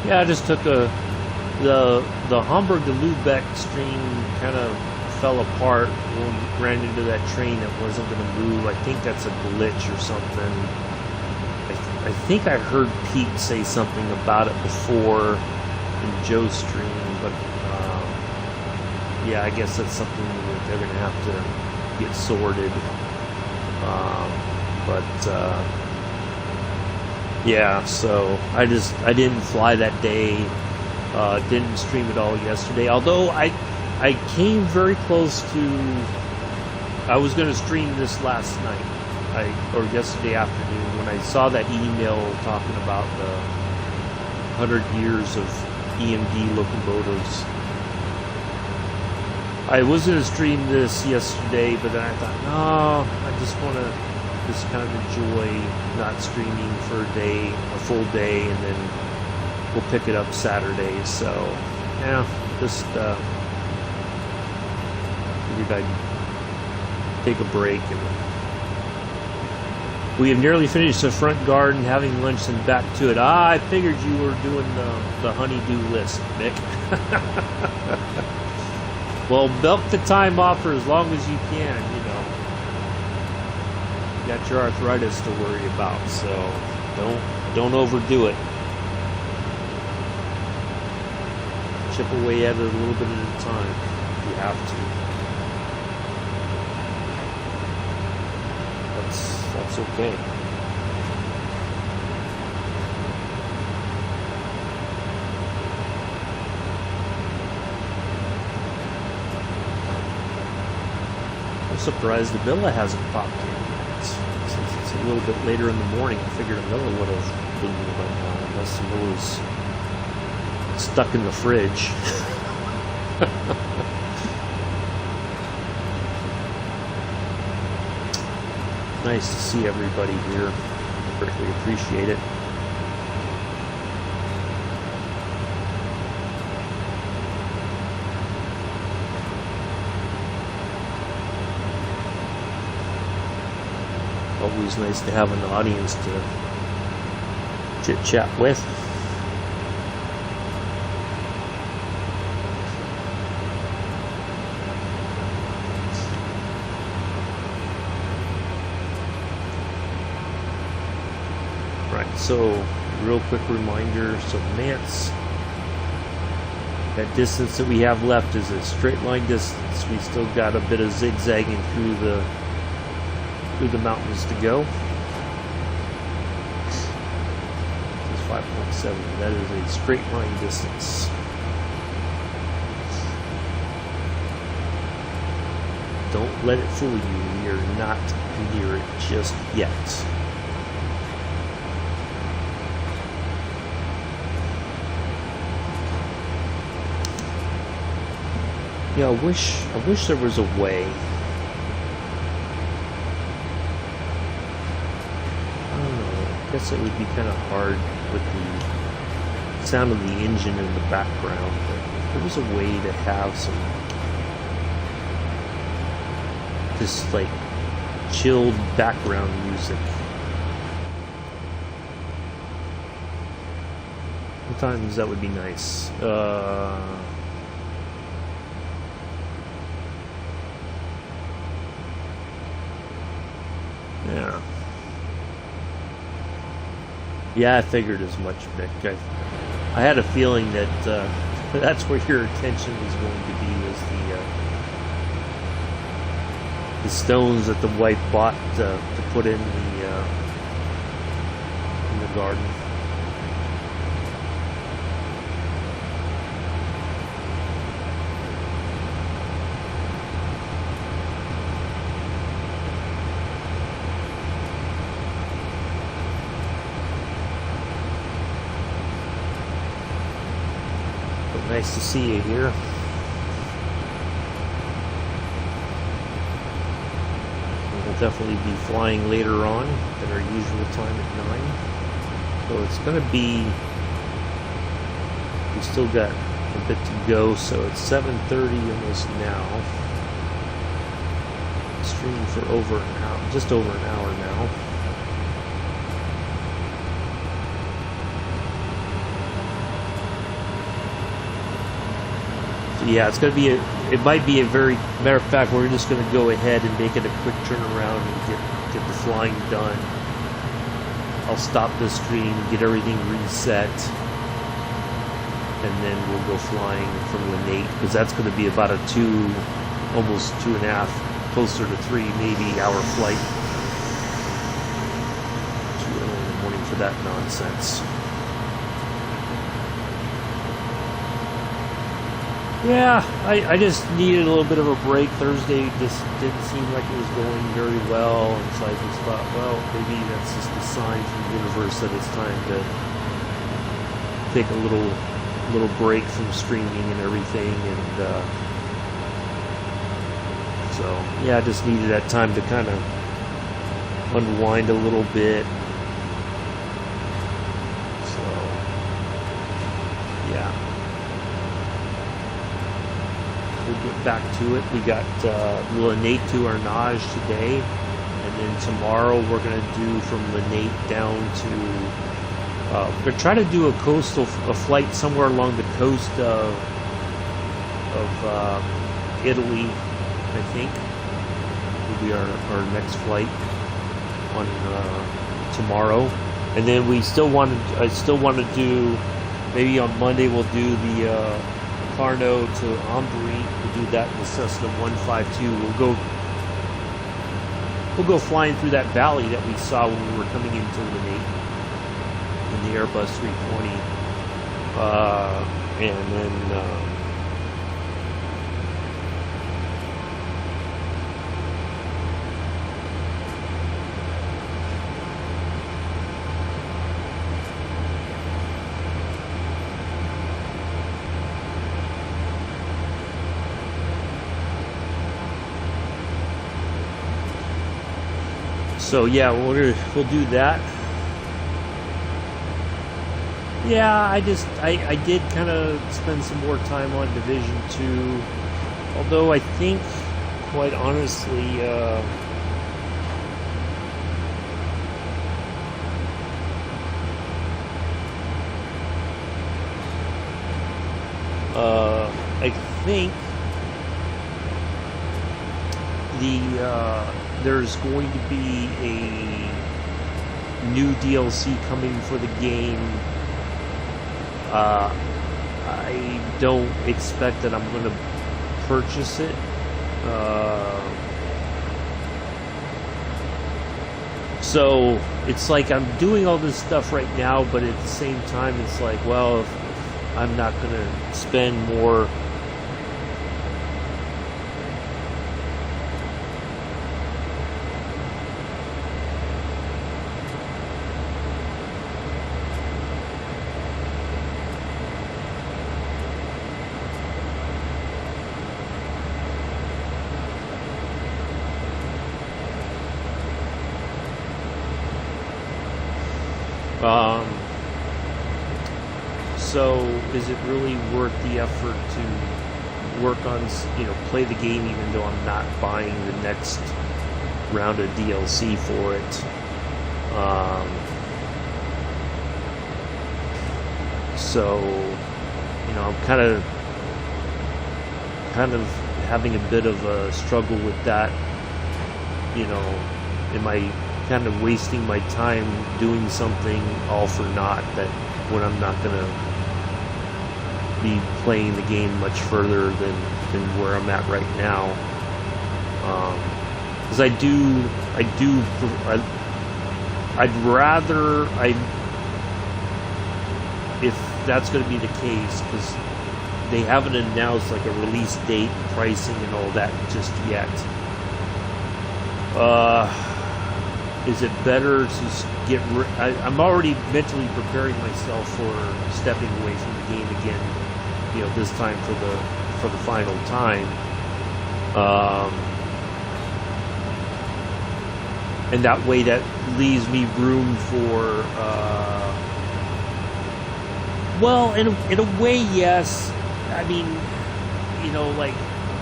yeah, I just took the Hamburg to Lübeck stream kind of fell apart when we ran into that train that wasn't going to move. I think that's a glitch or something. I think I heard Pete say something about it before in Joe's stream, but yeah, I guess that's something that they're going to have to get sorted. Yeah, so I didn't fly that day, didn't stream at all yesterday, although I came very close to, I was going to stream this last night, or yesterday afternoon, when I saw that email talking about the 100 years of EMD locomotives. I was going to stream this yesterday, but then I thought, no, I just want to just kind of enjoy not streaming for a full day, and then we'll pick it up Saturday. So yeah, just figured I'd take a break. And we have nearly finished the front garden, having lunch and back to it. I figured you were doing the honey-do list, Nick. Well, milk the time off for as long as you can, you know. You got your arthritis to worry about, so don't overdo it. Chip away at it a little bit at a time if you have to. That's okay. I'm surprised the Villa hasn't popped in yet. Since it's a little bit later in the morning, I figured the Villa would have been here by now, unless the Villa's stuck in the fridge. Nice to see everybody here. Greatly appreciate it. Always nice to have an audience to chit-chat with. So, real quick reminder, so Mance, that distance that we have left is a straight line distance. We still got a bit of zigzagging through the mountains to go. This is 5.7, that is a straight line distance. Don't let it fool you, we are not near it just yet. Yeah, I wish there was a way. I don't know. I guess it would be kind of hard with the sound of the engine in the background. But if there was a way to have some just like chilled background music. Sometimes that would be nice. Yeah, I figured as much, Mick. I had a feeling that that's where your attention was going to be, was the stones that the wife bought to put in the garden. Nice to see you here. We'll definitely be flying later on at our usual time at 9. So it's going to be, we still got a bit to go, so it's 7:30 almost now. Streaming for over an hour, just over an hour now. Yeah, it's going to be it might be a very, matter of fact, we're just going to go ahead and make it a quick turnaround and get the flying done. I'll stop the stream, get everything reset, and then we'll go flying from Linate, because that's going to be about a almost 2.5, closer to 3 maybe hour flight. Too early in the morning for that nonsense. Yeah, I just needed a little bit of a break. Thursday just didn't seem like it was going very well, and so I just thought, well, maybe that's just a sign from the universe that it's time to take a little break from streaming and everything, and so yeah, I just needed that time to kind of unwind a little bit. So, yeah. We'll get back to it. We got Lanate to Arnage today, and then tomorrow we're going to do from Lanate down to we're going to try to do a flight somewhere along the coast of Italy, I think will be our next flight on tomorrow. And then I still want to do, maybe on Monday we'll do the Carno to Ambri. We'll do that in the Cessna 152. We'll go flying through that valley that we saw when we were coming into Lanate in the Airbus 320, and then so yeah, we'll do that. Yeah, I did kind of spend some more time on Division 2, although I think, quite honestly, I think there's going to be a new DLC coming for the game. I don't expect that I'm going to purchase it. So it's like I'm doing all this stuff right now, but at the same time it's like, well, if I'm not going to spend more so is it really worth the effort to work on, play the game even though I'm not buying the next round of DLC for it? So, I'm kind of having a bit of a struggle with that. Am I kind of wasting my time doing something all for naught, that when I'm not going to be playing the game much further than where I'm at right now? Because if that's going to be the case, because they haven't announced like a release date, pricing, and all that just yet. Is it better to get I'm already mentally preparing myself for stepping away from the game again, this time for the final time. And that way that leaves me room for, well, in a way, yes. I mean, like,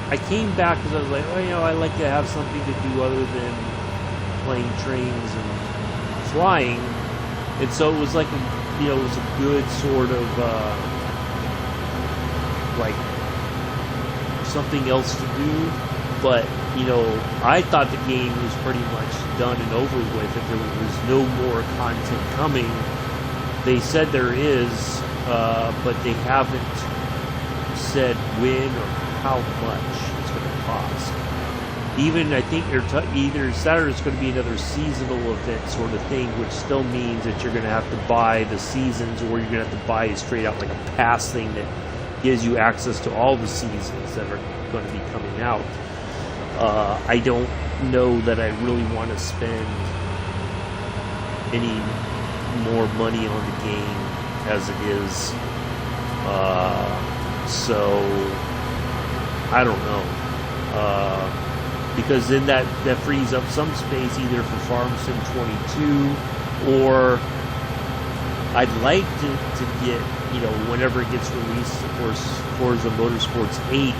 I came back because I was like, I like to have something to do other than playing trains and flying, and so it was like it was a good sort of like something else to do. But I thought the game was pretty much done and over with. If there was no more content coming, they said there is, but they haven't said when or how much it's going to cost. Even, I think either Saturday is going to be another seasonal event sort of thing, which still means that you're going to have to buy the seasons, or you're going to have to buy it straight out like a pass thing that gives you access to all the seasons that are going to be coming out. I don't know that I really want to spend any more money on the game as it is. So I don't know. because then that frees up some space either for Farm Sim 22, or I'd like to get, whenever it gets released, of course, Forza Motorsports 8,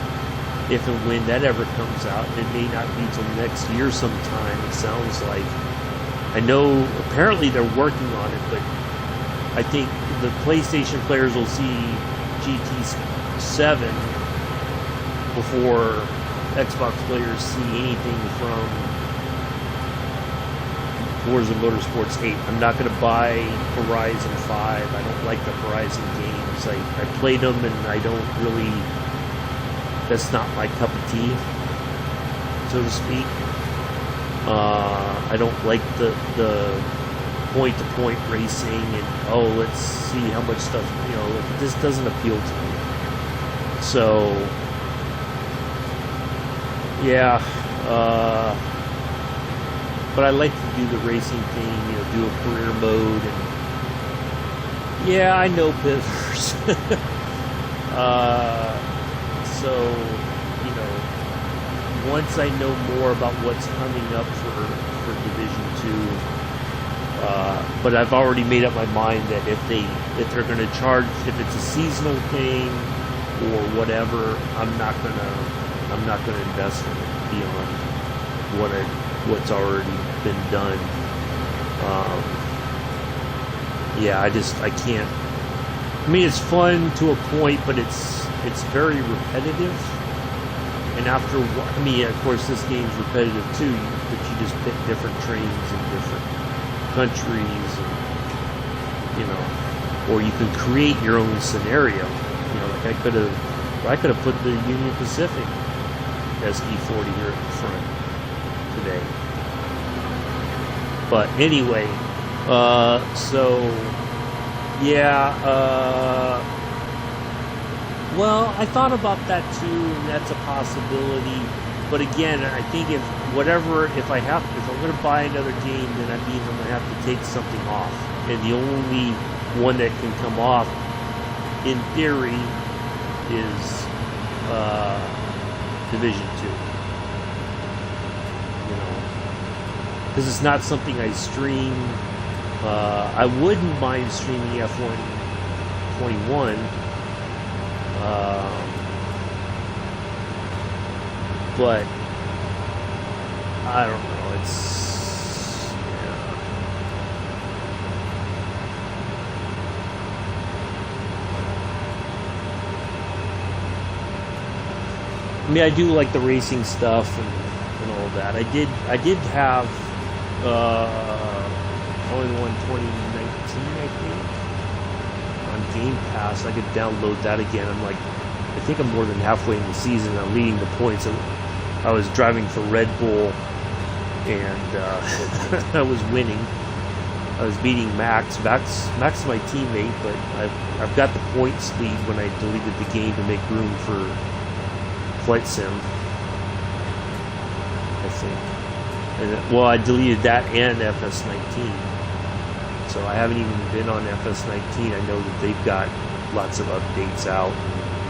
if and when that ever comes out. It may not be till next year sometime, it sounds like. I know apparently they're working on it, but I think the PlayStation players will see GT7 before Xbox players see anything from Forza Motorsports 8. I'm not going to buy Horizon 5. I don't like the Horizon games. I played them and I don't really, that's not my cup of tea, so to speak. I don't like the point-to-point racing and, let's see how much stuff, this doesn't appeal to me. So, yeah, but I like to do the racing thing, do a career mode, and yeah, I know bidders. So, once I know more about what's coming up for Division 2, but I've already made up my mind that if they're going to charge, if it's a seasonal thing or whatever, I'm not gonna invest in it beyond what's already been done. Yeah, I can't. I mean, it's fun to a point, but it's very repetitive. And after, of course, this game's repetitive too. But you just pick different trains in different countries, and, or you can create your own scenario. Like I could have put the Union Pacific SD40 here at the front today. But anyway, so yeah, well, I thought about that too, and that's a possibility. But again, I think if I'm going to buy another game, then that means I'm going to have to take something off. And the only one that can come off, in theory, is Division 2. Because it's not something I stream. I wouldn't mind streaming F1 21. But I don't know. It's I mean, I do like the racing stuff and all of that. I did have only one 2019, I think, on Game Pass. I could download that again. I think I'm more than halfway in the season. I'm leading the points. I was driving for Red Bull, and I was winning. I was beating Max. Max is my teammate, but I've got the points lead when I deleted the game to make room for Flight Sim, I think. And, well, I deleted that and FS19. So I haven't even been on FS19. I know that they've got lots of updates out,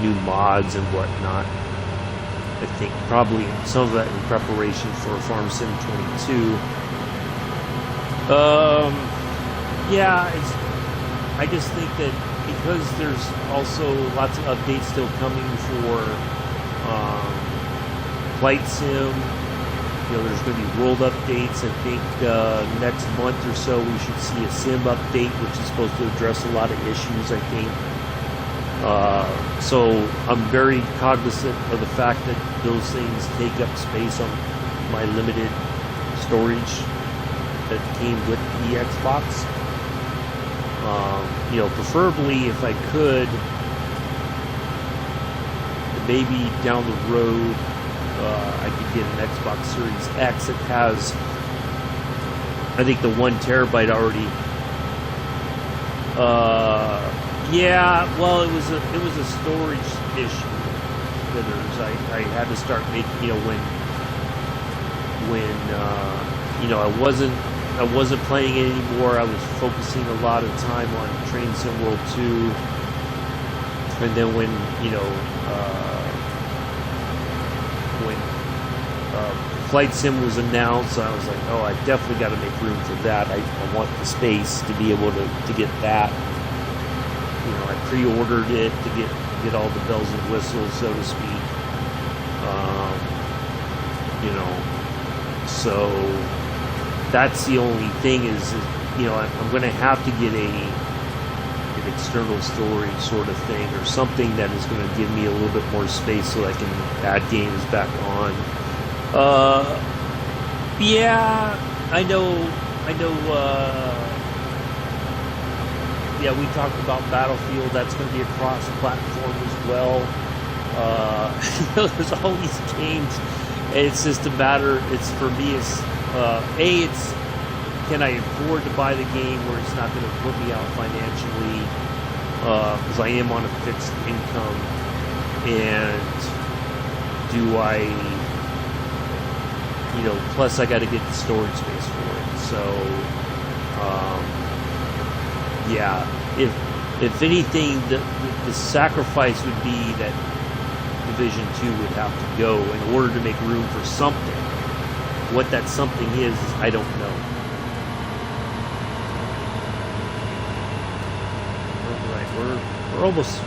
new mods and whatnot. I think probably some of that in preparation for Farm Sim 22. Yeah, I just think that because there's also lots of updates still coming for Flight Sim, there's going to be world updates. I think next month or so we should see a Sim update, which is supposed to address a lot of issues, I think. So I'm very cognizant of the fact that those things take up space on my limited storage that came with the Xbox. Preferably if I could, maybe down the road, I could get an Xbox Series X that has, I think, the 1 terabyte already. Yeah, well, it was a storage issue. I had to start making, when I wasn't playing it anymore. I was focusing a lot of time on Train Sim World 2, and then when Flight Sim was announced, I was like, oh, I definitely got to make room for that. I want the space to be able to get that. You know, I pre-ordered it to get all the bells and whistles, so to speak. You know, so that's the only thing is you know, I'm going to have to get an external storage sort of thing, or something that is going to give me a little bit more space so I can add games back on. Yeah, I know, yeah, we talked about Battlefield. That's going to be across platform as well. You know, there's all these games. It's just a matter, it's, for me, it's, it's, can I afford to buy the game where it's not going to put me out financially, because I am on a fixed income, and do I, you know, plus I got to get the storage space for it. So, yeah, if anything, the sacrifice would be that Division 2 would have to go in order to make room for something. What that something is I don't know. Alright, we're almost,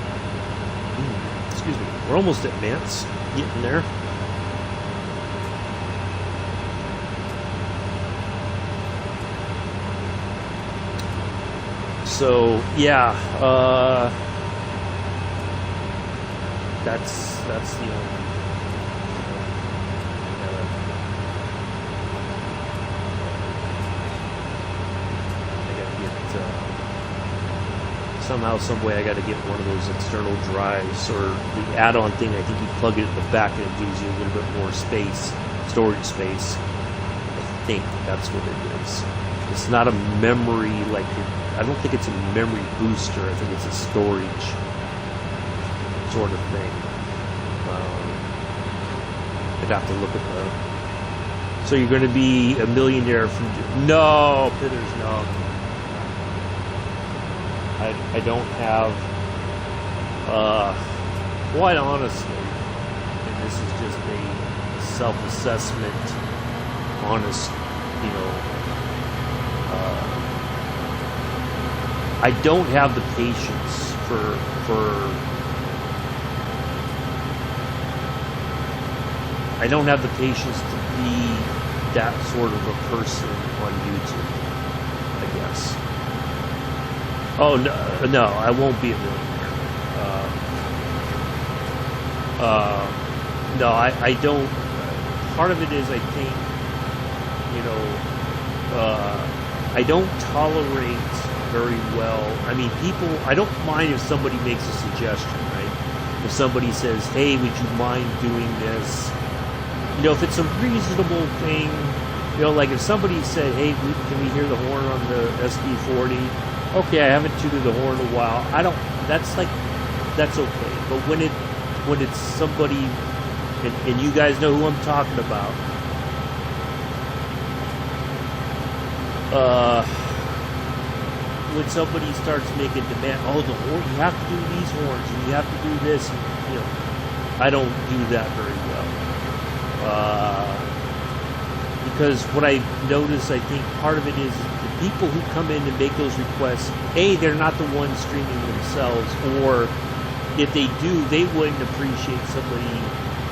excuse me, we're almost at Mance, getting there. So, yeah, that's the only, I gotta get, somehow, some way I gotta get one of those external drives, or the add-on thing. I think you plug it in the back and it gives you a little bit more space, storage space. I think that's what it is. It's not a memory, like, I don't think it's a memory booster. I think it's a storage sort of thing. I'd have to look at the... So you're going to be a millionaire from... No, Pitters, no. I don't have... quite honestly, and this is just a self-assessment, honest, you know... I don't have the patience for I don't have the patience to be that sort of a person on YouTube, I guess. Oh, no, I won't be a millionaire. No, I don't. Part of it is, I think, you know, I don't tolerate very well. I mean, people, I don't mind if somebody makes a suggestion, right? If somebody says, hey, would you mind doing this? You know, if it's a reasonable thing, you know, like if somebody said, hey, can we hear the horn on the SD40? Okay, I haven't tooted the horn in a while. That's okay. But when it's somebody, and you guys know who I'm talking about, when somebody starts making demand, oh, the horn, you have to do these horns, and you have to do this, and, you know, I don't do that very well. Because what I notice, I think part of it is the people who come in and make those requests, A, they're not the ones streaming themselves, or if they do, they wouldn't appreciate somebody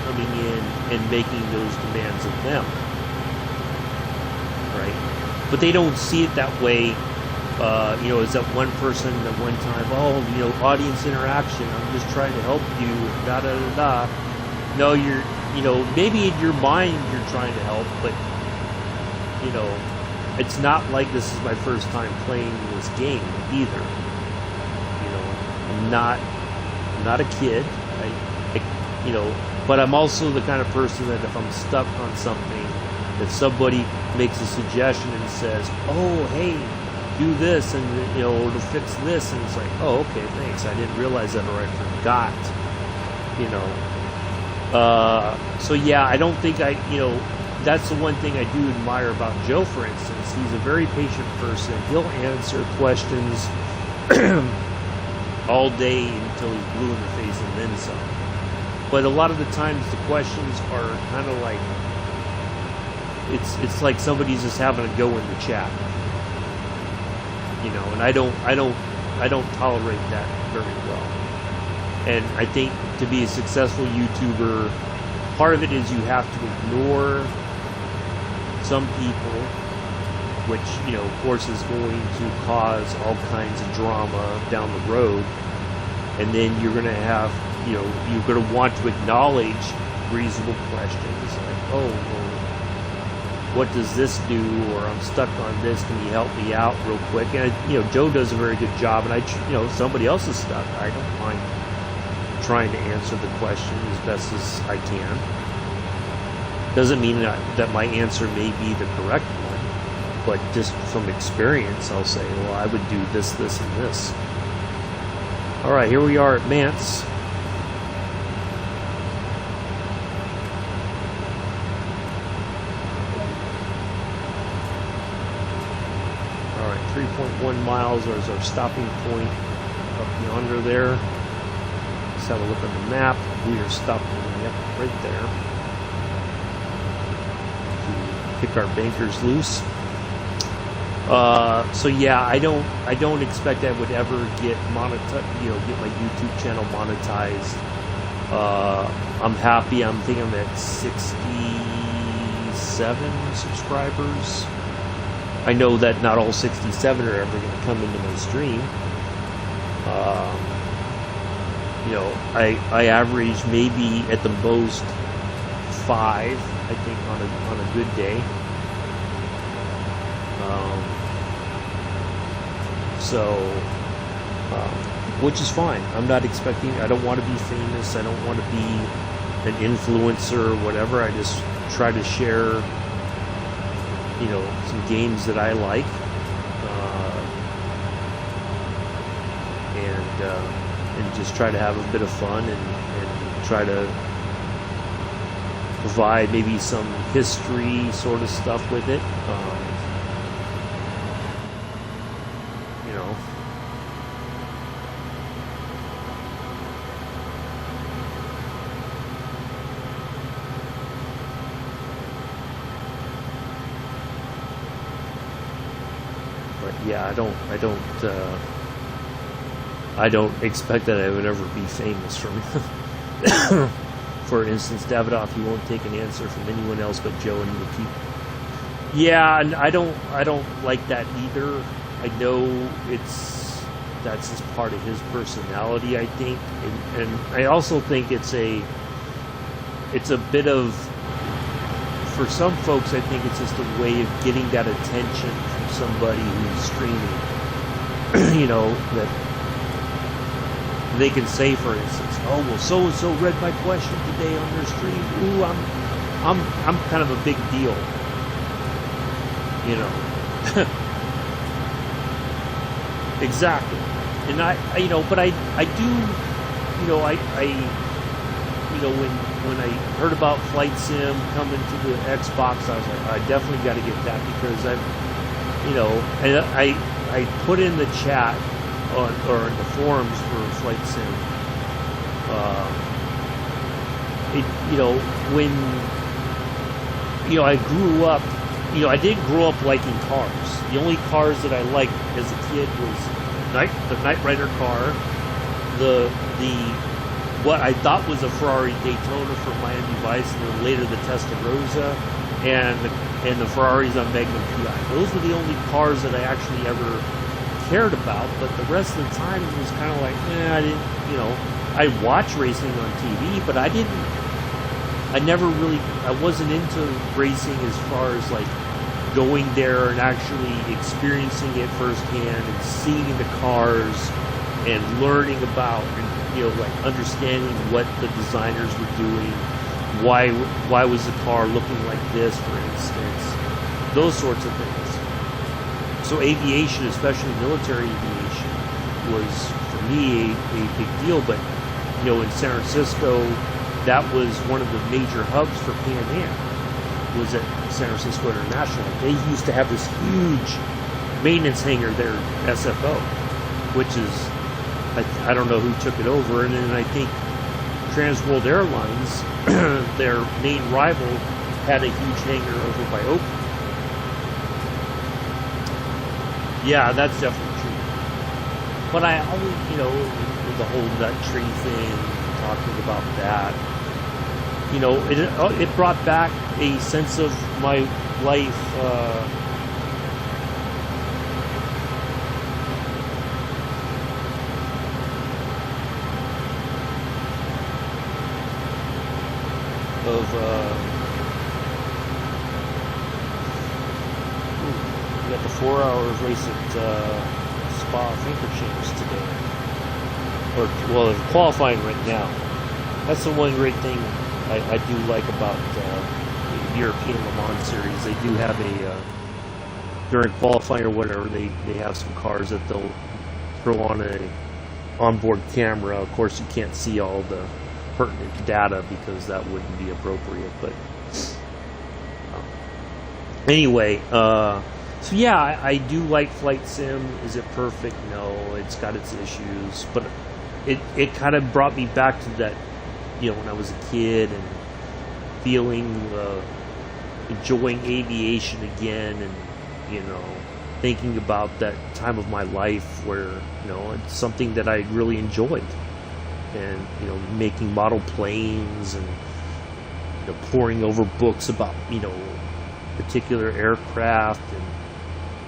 coming in and making those demands of them, right? But they don't see it that way. You know, as that one person at one time, oh, you know, audience interaction, I'm just trying to help you, da-da-da-da. No, you know, maybe in your mind you're trying to help, but, you know, it's not like this is my first time playing this game either. You know, I'm not a kid, you know, but I'm also the kind of person that if I'm stuck on something, that somebody makes a suggestion and says, oh, hey, do this, and, you know, or to fix this, and it's like, oh, okay, thanks, I didn't realize that, or I forgot, you know. So yeah, I don't think you know, that's the one thing I do admire about Joe, for instance. He's a very patient person. He'll answer questions all day until he's blue in the face and then some. But a lot of the times the questions are kind of like, it's like somebody's just having a go in the chat, you know, and I don't tolerate that very well. And I think to be a successful YouTuber, part of it is you have to ignore some people, which, you know, of course is going to cause all kinds of drama down the road. And then you're going to have, you know, you're going to want to acknowledge reasonable questions like, oh, well, what does this do? Or I'm stuck on this. Can you help me out real quick? And, you know, Joe does a very good job. And you know, somebody else is stuck. I don't mind trying to answer the question as best as I can. Doesn't mean that my answer may be the correct one, but just from experience, I'll say, well, I would do this, this, and this. All right, here we are at Mance. All right, 3.1 miles is our stopping point up yonder there. Let's have a look at the map. We are stopping right there. Pick our bankers loose. So yeah, I don't expect I would ever get monetized, you know, get my YouTube channel monetized. I'm happy. I think I'm at 67 subscribers. I know that not all 67 are ever going to come into my stream. You know, I average maybe at the most 5, I think, on a good day. Which is fine. I'm not expecting, I don't want to be famous. I don't want to be an influencer or whatever. I just try to share, you know, some games that I like. And just try to have a bit of fun and try to provide maybe some history sort of stuff with it. You know. But yeah, I don't expect that I would ever be famous from for instance, Davidoff, he won't take an answer from anyone else but Joe, and he will keep. Yeah, and I don't like that either. I know that's just part of his personality, I think, and I also think it's a bit of, for some folks, I think it's just a way of getting that attention from somebody who's streaming. You know, that they can say, for instance, oh, well, so and so read my question today on their stream. Ooh, I'm kind of a big deal, you know. Exactly. And I you know, but I do, you know, I you know, when I heard about Flight Sim coming to the Xbox, I was like, I definitely got to get that, because I've, you know, and I put in the chat or in the forums for Flight Sim. You know, when, you know, I grew up, you know, I didn't grow up liking cars. The only cars that I liked as a kid was the Knight Rider car, the what I thought was a Ferrari Daytona from Miami Vice, and then later the Testarossa, and the Ferraris on Magnum PI. Those were the only cars that I actually ever cared about, but the rest of the time it was kind of like, I didn't, you know, I watched racing on TV, but I wasn't into racing as far as like going there and actually experiencing it firsthand and seeing the cars and learning about, and, you know, like understanding what the designers were doing, why was the car looking like this, for instance, those sorts of things. So aviation, especially military aviation, was for me a big deal. But, you know, in San Francisco, that was one of the major hubs for Pan Am, was at San Francisco International. They used to have this huge maintenance hangar there, SFO, which is, I don't know who took it over. And then I think Trans World Airlines, their main rival, had a huge hangar over by Oak. Yeah, that's definitely true. But I always, you know, with the whole nut tree thing, talking about that, you know, it brought back a sense of my life. We got the 4-hour race at Spa-Francorchamps today. Or, well, they're qualifying right now. That's the one great thing I do like about the European Le Mans series. They do have a, during qualifying or whatever, they have some cars that they'll throw on a onboard camera. Of course, you can't see all the pertinent data because that wouldn't be appropriate, but anyway, so yeah, I do like Flight Sim. Is it perfect? No, it's got its issues, but it kind of brought me back to that, you know, when I was a kid and feeling enjoying aviation again, and you know, thinking about that time of my life where, you know, it's something that I really enjoyed. And, you know, making model planes and, you know, poring over books about, you know, particular aircraft and,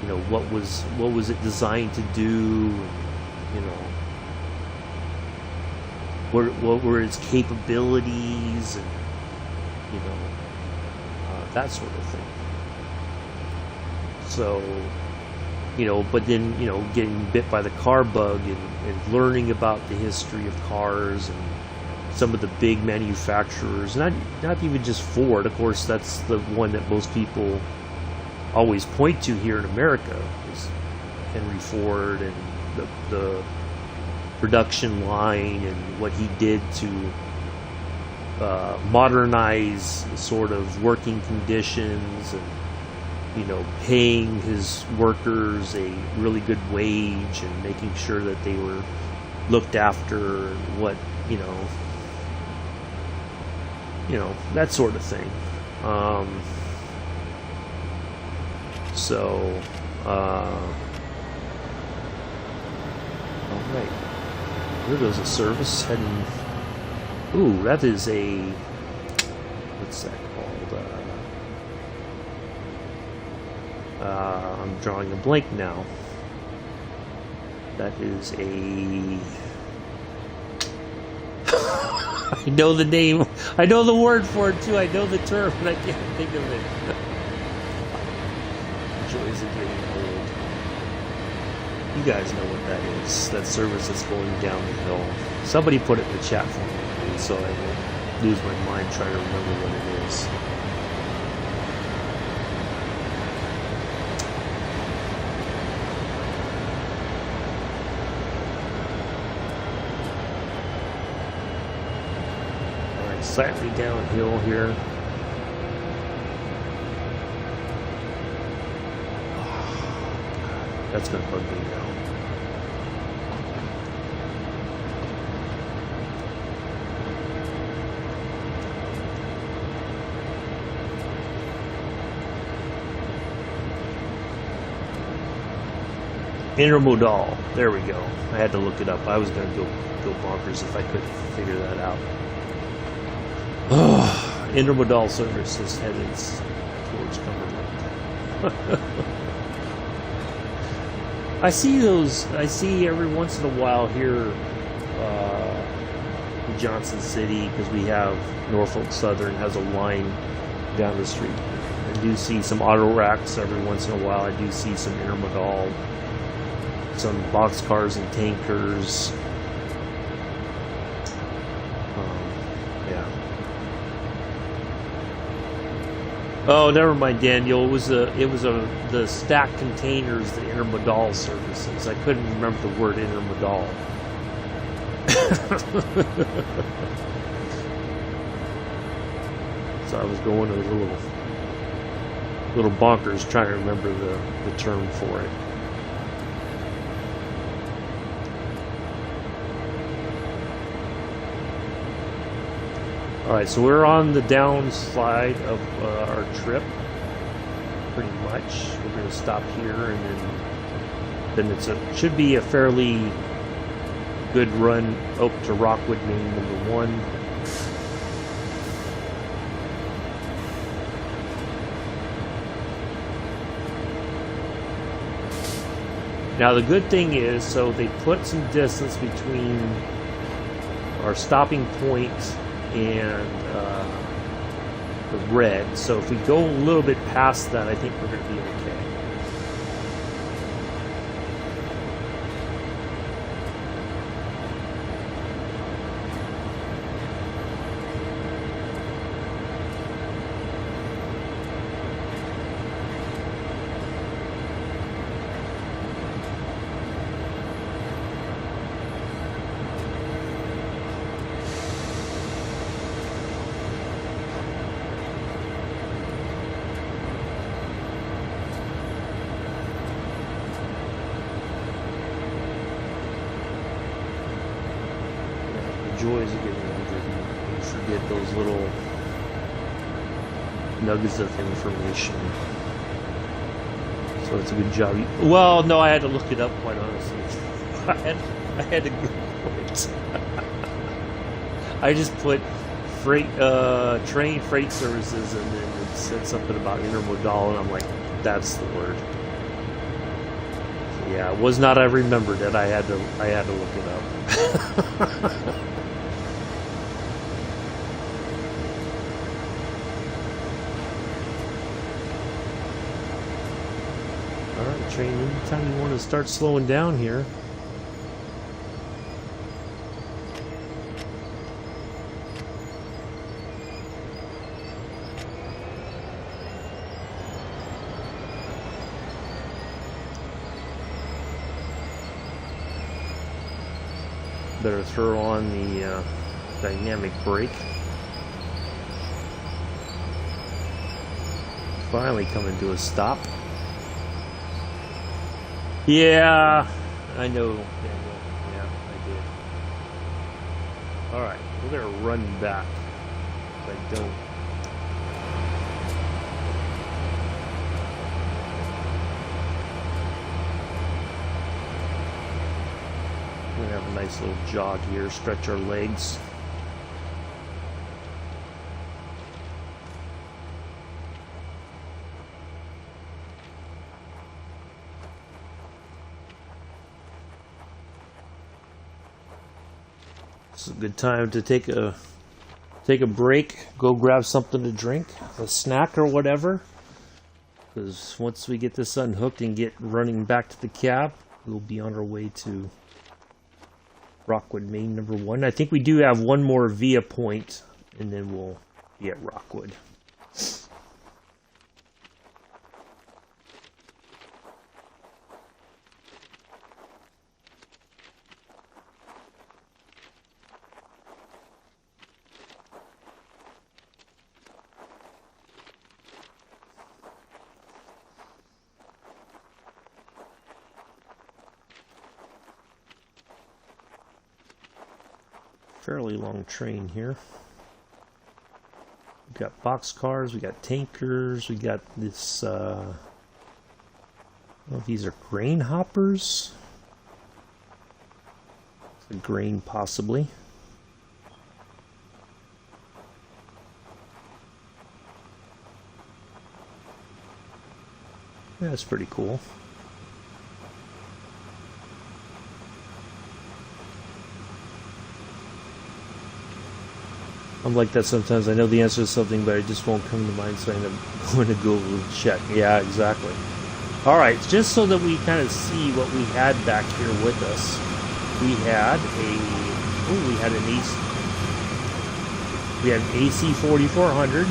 you know, what was it designed to do, and, you know, what were its capabilities, and, you know, that sort of thing. So, you know, but then, you know, getting bit by the car bug and learning about the history of cars and some of the big manufacturers, not even just Ford. Of course, that's the one that most people always point to here in America, is Henry Ford and the production line and what he did to modernize sort of working conditions, and, you know, paying his workers a really good wage and making sure that they were looked after, and what, you know, that sort of thing. All right, here goes a service heading. Ooh, that is a, what's that called? I'm drawing a blank now. That is a... I know the name. I know the word for it too. I know the term, but I can't think of it. Joys of getting old. You guys know what that is. That service that's going down the hill. Somebody put it in the chat for me, so I won't lose my mind trying to remember what it is. Slightly downhill here. That's going to bug me now. Intermodal. There we go. I had to look it up. I was going to go bonkers if I couldn't figure that out. Intermodal services headed towards Cumberland. I see every once in a while here in Johnson City, because we have Norfolk Southern has a line down the street. I do see some auto racks every once in a while. I do see some intermodal, some boxcars and tankers. Oh, never mind, Daniel. It was the stacked containers, the intermodal services. I couldn't remember the word intermodal. So I was going a little bonkers trying to remember the term for it. Alright, so we're on the downslide of our trip, pretty much. We're going to stop here, and then it should be a fairly good run up to Rockwood Main No.1. Now the good thing is, so they put some distance between our stopping point and the red. So if we go a little bit past that, I think we're going to be okay. Joys of getting older, you forget those little nuggets of information. So it's a good job. Well, no, I had to look it up, quite honestly. I had to Google it. I just put freight, train freight services, and then it said something about intermodal, and I'm like, that's the word. So yeah, it was not. I remembered that I had to look it up. Alright, train, anytime you want to start slowing down here. Better throw on the dynamic brake. Finally coming to a stop. Yeah, I know, Daniel. Yeah, I did. Alright, we're going to run back. If I don't. We're going to have a nice little jog here, stretch our legs. It's a good time to take a break, go grab something to drink, a snack or whatever. Because once we get this unhooked and get running back to the cab, we'll be on our way to Rockwood Main No.1. I think we do have one more via point, and then we'll be at Rockwood. Fairly long train here. We've got boxcars, we got tankers, we got this, I don't know if these are grain hoppers. It's a grain, possibly. Yeah, that's pretty cool. I'm like that sometimes. I know the answer to something, but it just won't come to mind, so I end up going to Google and check. Yeah, exactly. Alright, just so that we kind of see what we had back here with us. We had an AC40-400.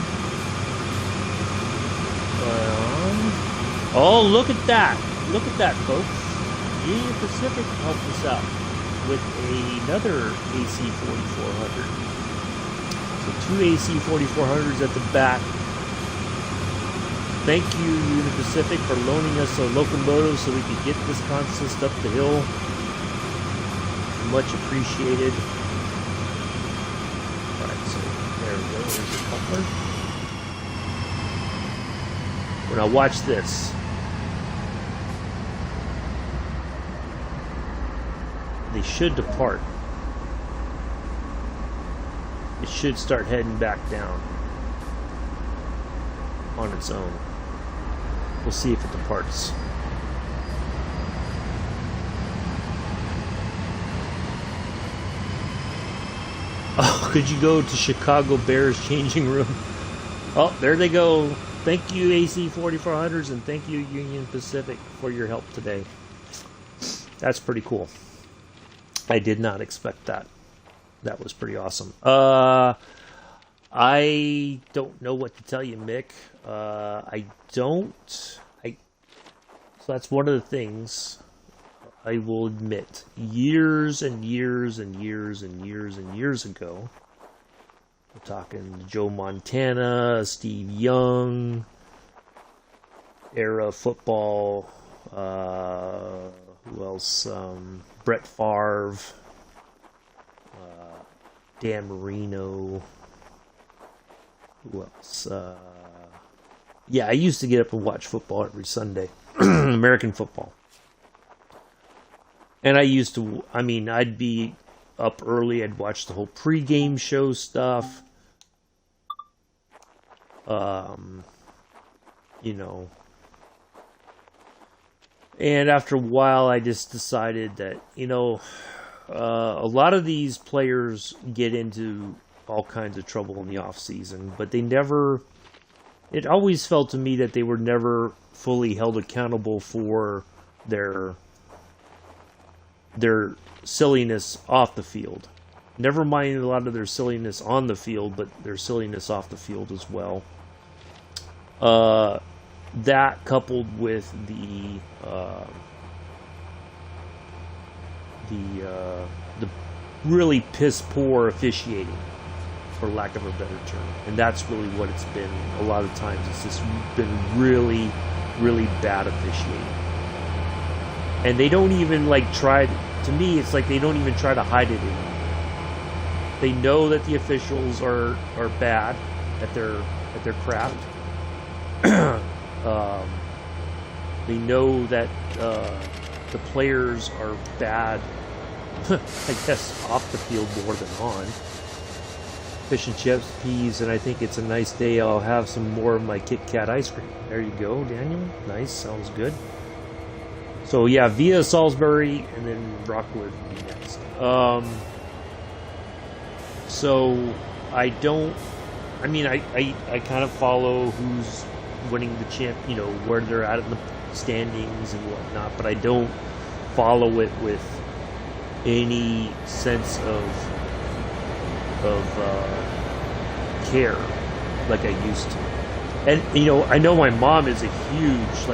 Oh, look at that. Look at that, folks. Union Pacific helped us out with another AC40-400. So 2 AC40-400s at the back. Thank you, Union Pacific, for loaning us a locomotive so we could get this consist up the hill. Much appreciated. Alright, so there There we go. There's the coupler. Now watch this. They should depart. It should start heading back down on its own. We'll see if it departs. Oh, could you go to Chicago Bears changing room? Oh, there they go. Thank you, AC 4400s, and thank you, Union Pacific, for your help today. That's pretty cool. I did not expect that. That was pretty awesome. I don't know what to tell you, Mick. So that's one of the things I will admit. Years and years and years and years and years ago, we're talking Joe Montana, Steve Young, era football, who else? Brett Favre, Dan Marino, who else? Yeah, I used to get up and watch football every Sunday, American football. And I'd be up early, I'd watch the whole pregame show stuff. And after a while, I just decided that, a lot of these players get into all kinds of trouble in the off season, but it always felt to me that they were never fully held accountable for their silliness off the field. Never mind a lot of their silliness on the field, but their silliness off the field as well. That coupled with the really piss poor officiating, for lack of a better term, and that's really what it's been. A lot of times, it's just been really, really bad officiating, and they don't even try. To me, it's like they don't even try to hide it anymore. They know that the officials are bad at their craft. They know that the players are bad, I guess, off the field more than on. Fish and chips, peas, and I think it's a nice day. I'll have some more of my Kit Kat ice cream. There you go, Daniel. Nice, sounds good. So yeah, via Salisbury, and then Rockwood will be next. So I kind of follow who's winning the champ, where they're at in the standings and whatnot, but I don't follow it with any sense of care like I used to. And I know my mom is a huge,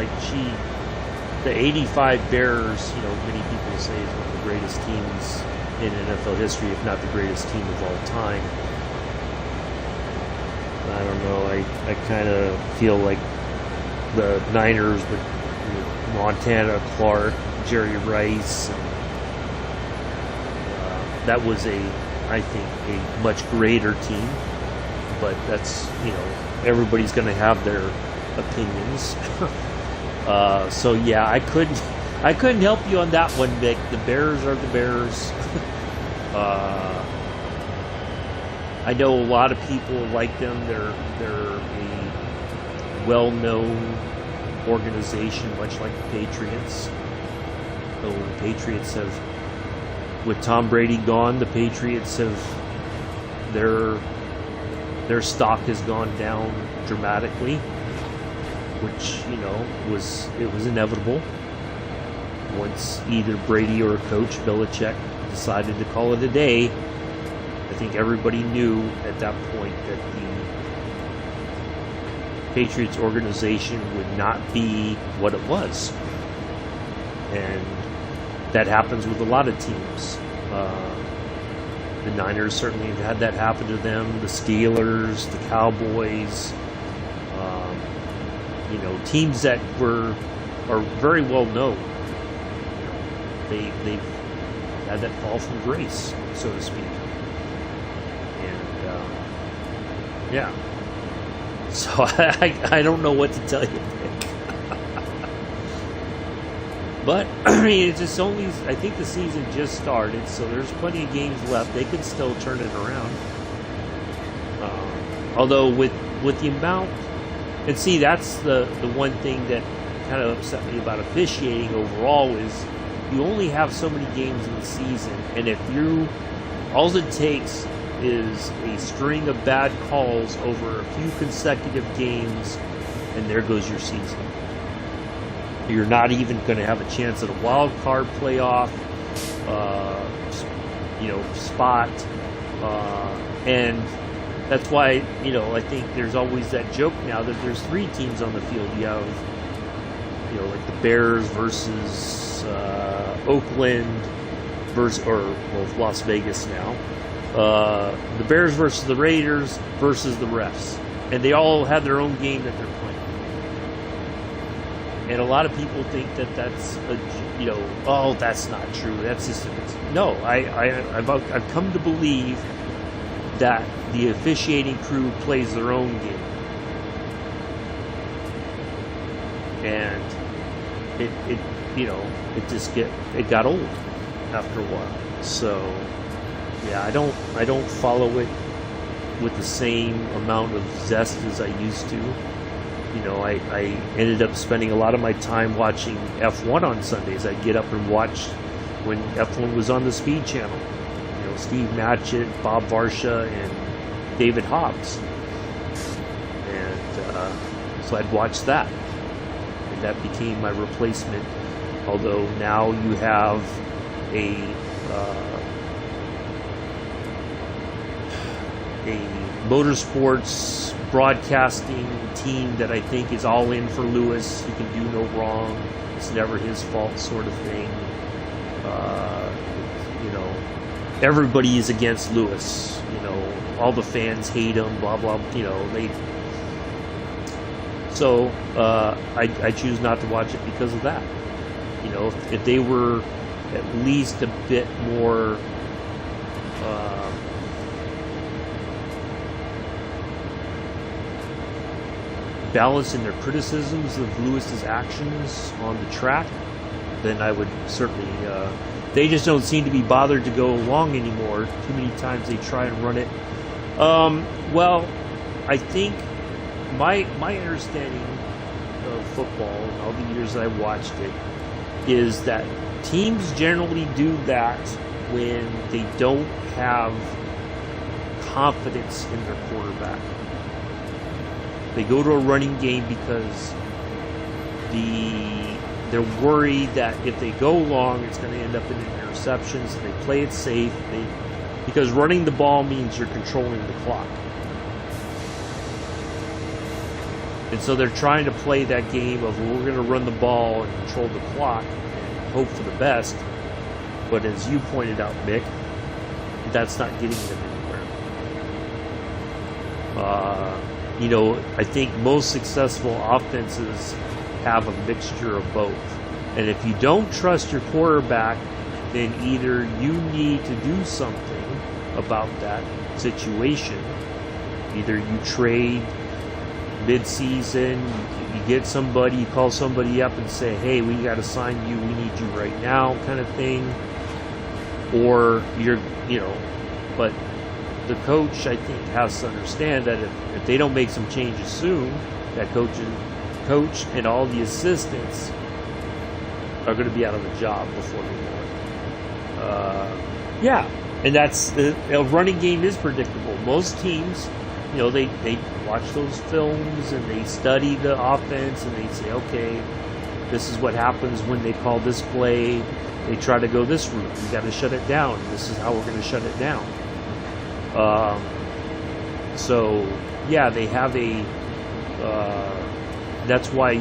the 85 Bears, many people say is one of the greatest teams in NFL history, if not the greatest team of all time. I don't know, I kind of feel like the Niners with Montana, Clark, Jerry Rice, that was I think a much greater team, but that's, everybody's going to have their opinions. So yeah, I couldn't help you on that one, Mick. The Bears are the Bears. I know a lot of people like them. They're a well-known organization, much like the Patriots. So the Patriots have, with Tom Brady gone, the Patriots have their stock has gone down dramatically, which was inevitable. Once either Brady or Coach Belichick decided to call it a day, I think everybody knew at that point that the Patriots organization would not be what it was. And that happens with a lot of teams. The Niners certainly have had that happen to them. The Steelers, the Cowboys, teams that are very well known. They've had that fall from grace, so to speak. Yeah. So I don't know what to tell you, Nick. But I mean, it's just only, I think the season just started, so there's plenty of games left. They could still turn it around. Although with the amount, and see, that's the one thing that kind of upset me about officiating overall is you only have so many games in the season, and if all it takes is a string of bad calls over a few consecutive games, and there goes your season. You're not even going to have a chance at a wild card playoff, spot, and that's why, I think there's always that joke now that there's 3 teams on the field. You have, like the Bears versus Oakland versus, Las Vegas now. The Bears versus the Raiders versus the refs. And they all have their own game that they're playing. And a lot of people think that that's, that's not true. That's just, no, I've come to believe that the officiating crew plays their own game. And it got old after a while. So yeah, I don't follow it with the same amount of zest as I used to. I ended up spending a lot of my time watching F1 on Sundays. I'd get up and watch when F1 was on the Speed Channel. Steve Matchett, Bob Varsha, and David Hobbs. And so I'd watch that. And that became my replacement. Although now you have a motorsports broadcasting team that I think is all in for Lewis. He can do no wrong. It's never his fault, sort of thing. Everybody is against Lewis. All the fans hate him. Blah blah. So I choose not to watch it because of that. If they were at least a bit more balanced in their criticisms of Lewis's actions on the track, then I would certainly. They just don't seem to be bothered to go along anymore. Too many times they try and run it. Well, I think my understanding of football and all the years I watched it is that teams generally do that when they don't have confidence in their quarterback. They go to a running game because they're worried that if they go long, it's going to end up in an interception, so they play it safe. Because running the ball means you're controlling the clock. And so they're trying to play that game of, we're going to run the ball and control the clock and hope for the best. But as you pointed out, Mick, that's not getting them anywhere. I think most successful offenses have a mixture of both. And if you don't trust your quarterback, then either you need to do something about that situation. Either you trade mid-season, you get somebody, you call somebody up and say, hey, we got to sign you, we need you right now, kind of thing. Or but the coach, I think, has to understand that if they don't make some changes soon, that coach and all the assistants are going to be out of a job before they know it. And that's a running game is predictable. Most teams, they watch those films and they study the offense and they say, okay, this is what happens when they call this play. They try to go this route. We got to shut it down. This is how we're going to shut it down. They have a. That's why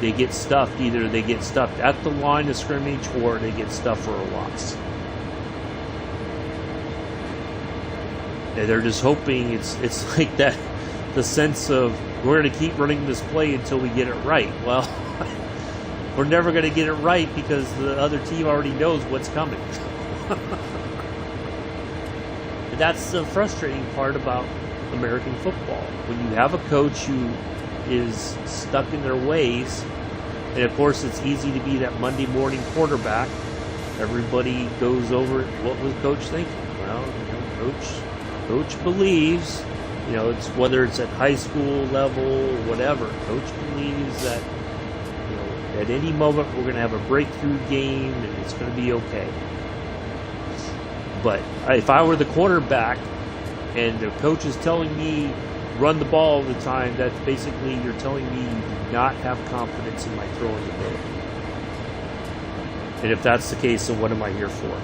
they get stuffed. Either they get stuffed at the line of scrimmage or they get stuffed for a loss. And they're just hoping it's like that, the sense of we're going to keep running this play until we get it right. Well, we're never going to get it right because the other team already knows what's coming. And that's the frustrating part about American football. When you have a coach who is stuck in their ways, and of course it's easy to be that Monday morning quarterback. Everybody goes over, what was coach thinking? Well, coach believes, it's whether it's at high school level or whatever, coach believes that, at any moment we're going to have a breakthrough game and it's going to be okay. But if I were the quarterback and the coach is telling me run the ball all the time, that's basically you're telling me you do not have confidence in my throwing ability. And if that's the case, then what am I here for?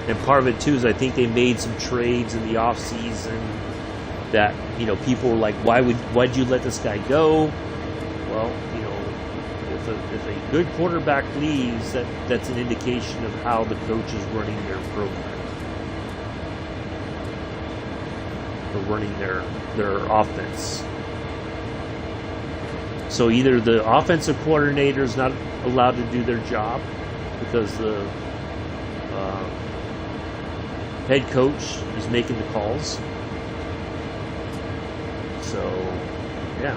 And part of it too is I think they made some trades in the off season that people were like, why'd you let this guy go? Well, if a good quarterback leaves, that's an indication of how the coach is running their program, or running their offense. So either the offensive coordinator is not allowed to do their job because the head coach is making the calls. So, yeah.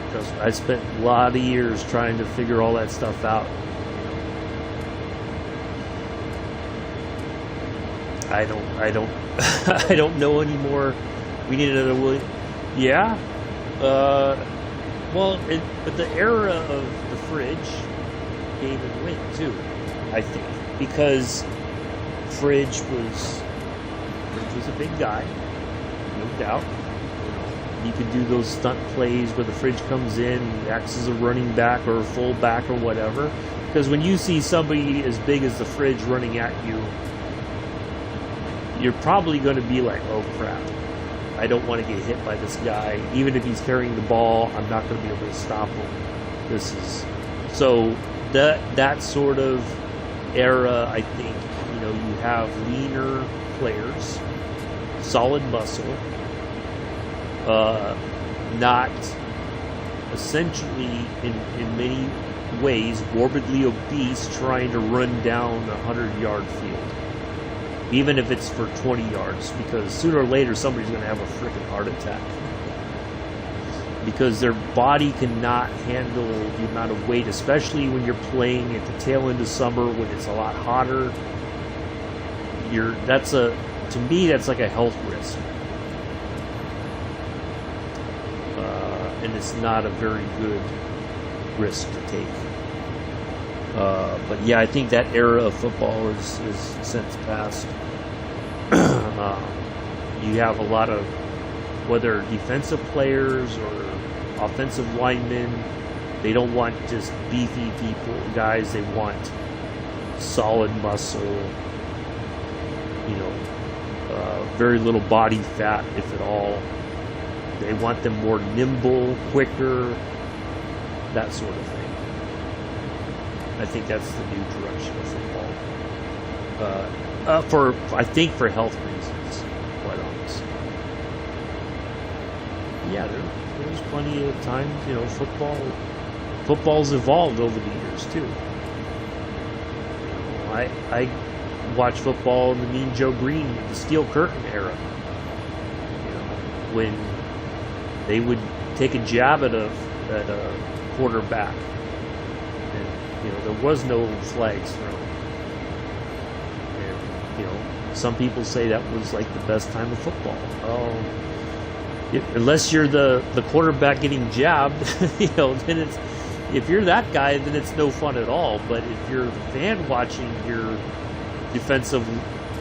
Because I spent a lot of years trying to figure all that stuff out. I don't I don't know anymore. We need another William. Yeah. But the era of the fridge gave it away too, I think, because Fridge was a big guy, no doubt. You could do those stunt plays where the Fridge comes in and acts as a running back or a full back or whatever. Because when you see somebody as big as the Fridge running at you, you're probably going to be like, oh crap, I don't want to get hit by this guy. Even if he's carrying the ball, I'm not going to be able to stop him. So that sort of era, I think, you have leaner players, solid muscle, not essentially in many ways morbidly obese, trying to run down a 100-yard field, even if it's for 20 yards, because sooner or later somebody's going to have a freaking heart attack, because their body cannot handle the amount of weight, especially when you're playing at the tail end of summer when it's a lot hotter. To me, that's like a health risk. And it's not a very good risk to take. But yeah, I think that era of football is since past. You have a lot of, whether defensive players or offensive linemen, they don't want just beefy guys. They want solid muscle, very little body fat, if at all. They want them more nimble, quicker, that sort of thing. I think that's the new direction of football. For health reasons, quite honestly. Yeah, there's plenty of times, football's evolved over the years too. I watched football in the Mean Joe Green, the Steel Curtain era. When they would take a jab at a quarterback, and there was no flags thrown. And some people say that was like the best time of football. Unless you're the quarterback getting jabbed, then it's, if you're that guy, then it's no fun at all. But if you're the fan watching your defensive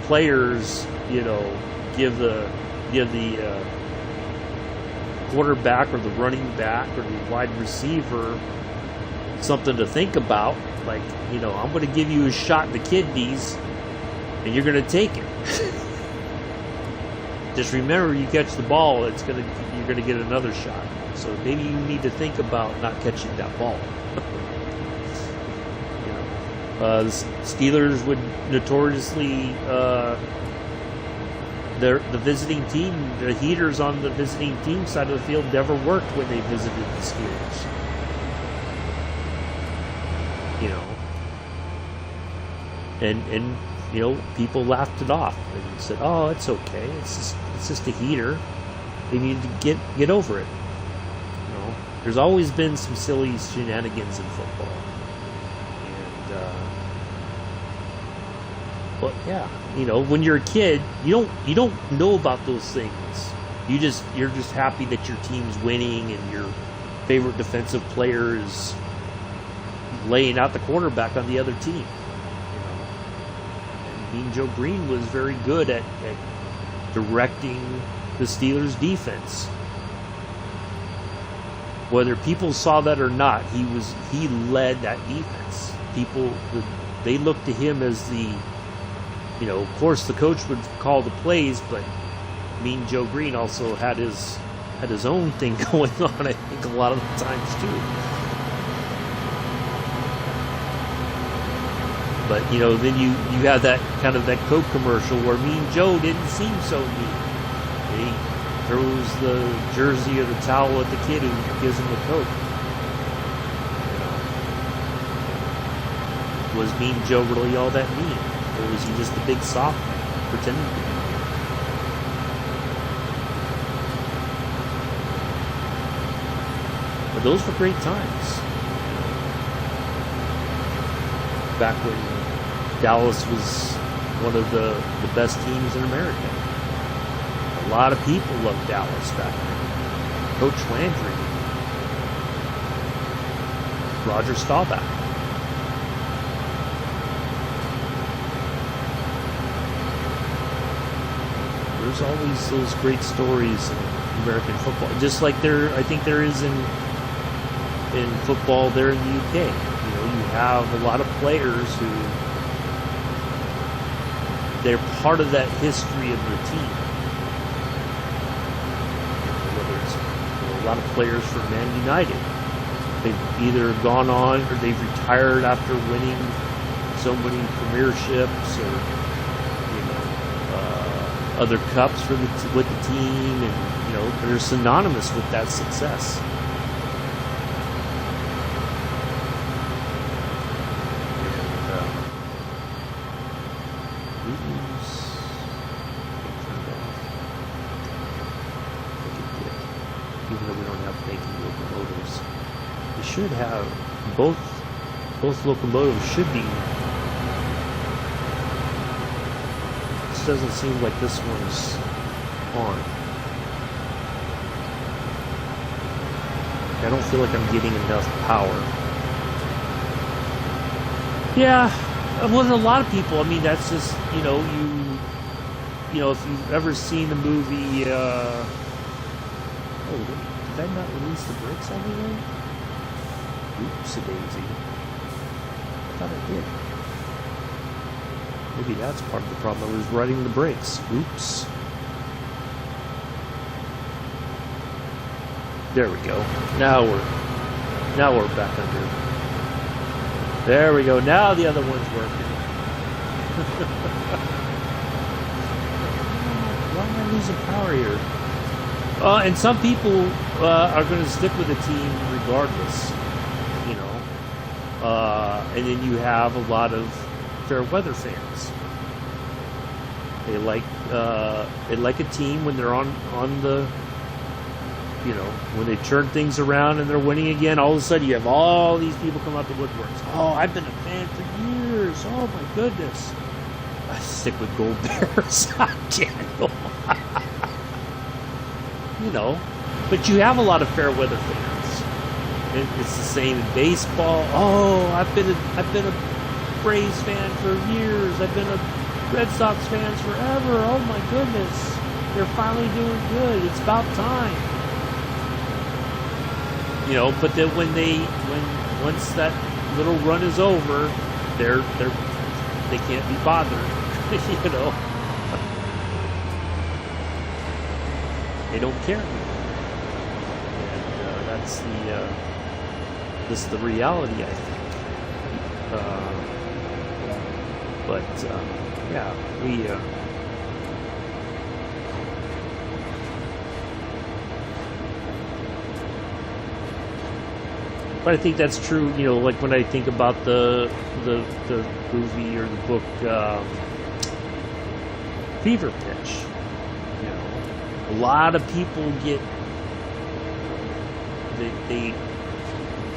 players, give the quarterback or the running back or the wide receiver something to think about, like, I'm going to give you a shot in the kidneys and you're going to take it. Just remember, you catch the ball, you're going to get another shot. So maybe you need to think about not catching that ball. The Steelers would notoriously, the visiting team, the heaters on the visiting team side of the field never worked when they visited the Steelers. and you know, people laughed it off and said, "Oh, it's okay. It's just a heater. They need to get over it." You know, there's always been some silly shenanigans in football, and but yeah, you know, when you're a kid, you don't know about those things. You're just happy that your team's winning and your favorite defensive player is laying out the quarterback on the other team. Mean Joe Green was very good at directing the Steelers' defense. Whether people saw that or not, he led that defense. They looked to him as the, you know, of course the coach would call the plays, but Mean Joe Green also had his own thing going on, I think, a lot of the times too. But, you know, then you have that kind of that Coke commercial where Mean Joe didn't seem so mean. He throws the jersey or the towel at the kid who gives him a Coke. You know, was Mean Joe really all that mean? Or was he just a big soft man pretending to be? But those were great times. Back when Dallas was one of the best teams in America. A lot of people loved Dallas back then. Coach Landry, Roger Staubach. There's always those great stories in American football, just like I think there is in football there in the UK. You know, you have a lot of players who they're part of that history of the team. Whether it's, you know, a lot of players from Man United, they've either gone on or they've retired after winning so many premierships or, you know, other cups with the team, and you know, they're synonymous with that success. Even though we don't have banking locomotives, we should have both locomotives should be. This doesn't seem like this one's on. I don't feel like I'm getting enough power. Yeah, well, a lot of people. I mean, that's just, you know, you know, if you've ever seen the movie. Oh, did I not release the brakes all the way? Oops-a-daisy. I thought I did. Maybe that's part of the problem. I was riding the brakes. Oops. There we go. Now we're back under. There we go. Now the other one's working. Why am I losing power here? And some people are going to stick with the team regardless, you know. And then you have a lot of fair weather fans. They like a team when they're on the, you know, when they turn things around and they're winning again. All of a sudden, you have all these people come out the woodworks. Oh, I've been a fan for years. Oh my goodness. I stick with Gold Bears. I can't. You know, but you have a lot of fair weather fans. It's the same in baseball. Oh, I've been a Braves fan for years. I've been a Red Sox fan forever. Oh my goodness, they're finally doing good. It's about time. You know, but then once that little run is over, they can't be bothered. You know. They don't care. And that's the reality, I think. But yeah, we But I think that's true, you know, like when I think about the movie or the book Fever Pitch. You know, a lot of people get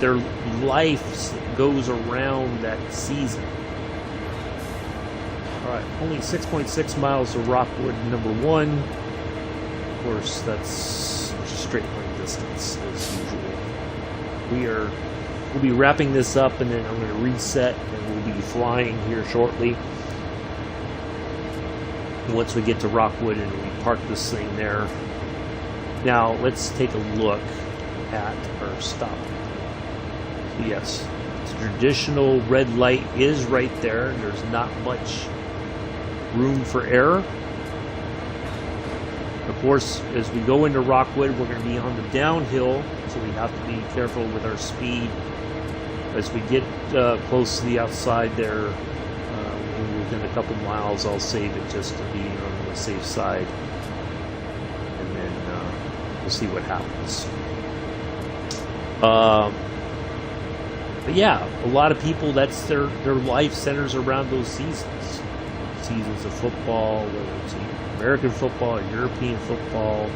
their life goes around that season. Alright, only 6.6 miles to Rockwood No.1. Of course, that's straight line distance as usual. We'll be wrapping this up, and then I'm going to reset, and we'll be flying here shortly. Once we get to Rockwood and we park this thing there. Now, let's take a look at our stop. Yes, the traditional red light is right there. There's not much room for error. Of course, as we go into Rockwood, we're going to be on the downhill, so we have to be careful with our speed. As we get close to the outside there, within a couple miles, I'll save it just to be on the safe side, and then we'll see what happens. But yeah, a lot of people, that's their life centers around those seasons. Seasons of football, whether it's American football or European football,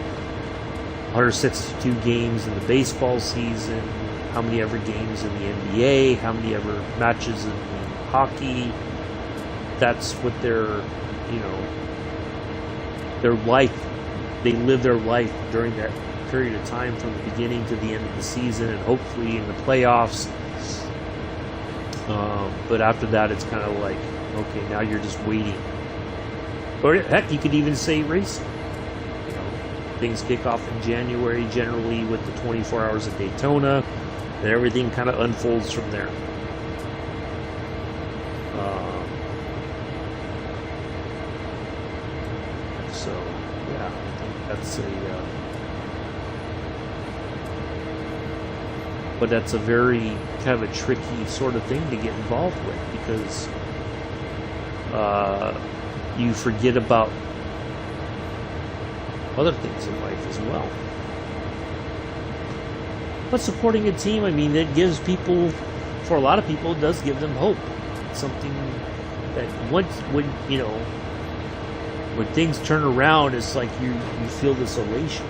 162 games in the baseball season, how many ever games in the NBA, how many ever matches in hockey. That's what their life, they live their life during that period of time from the beginning to the end of the season, and hopefully in the playoffs. But after that, it's kind of like, okay, now you're just waiting. Or heck, you could even say racing. You know, things kick off in January, generally with the 24 hours of Daytona, and everything kind of unfolds from there. So, yeah, I think that's but that's a very kind of a tricky sort of thing to get involved with, because you forget about other things in life as well. But supporting a team, I mean, it gives people, for a lot of people, it does give them hope. It's something that when things turn around, it's like you feel this elation.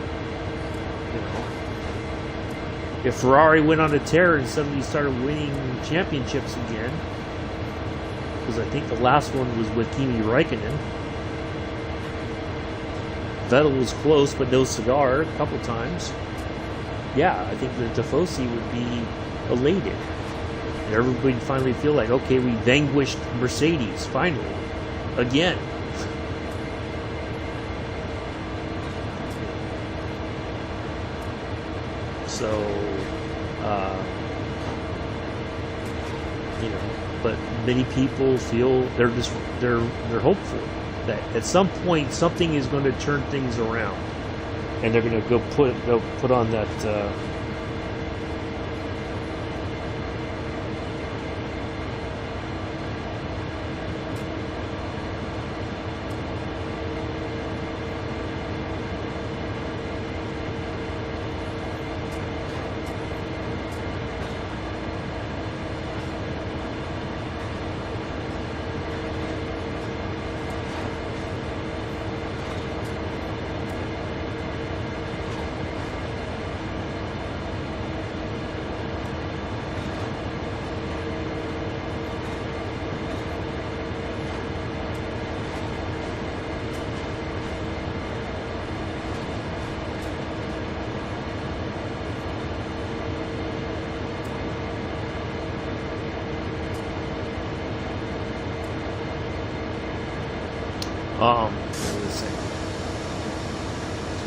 You know, if Ferrari went on a tear and suddenly started winning championships again, because I think the last one was with Kimi Raikkonen. Vettel was close, but no cigar a couple times. Yeah, I think the Tifosi would be elated. And everybody would finally feel like, okay, we vanquished Mercedes, finally. Again. So, but many people feel they're hopeful that at some point something is going to turn things around, and they're going to go put on that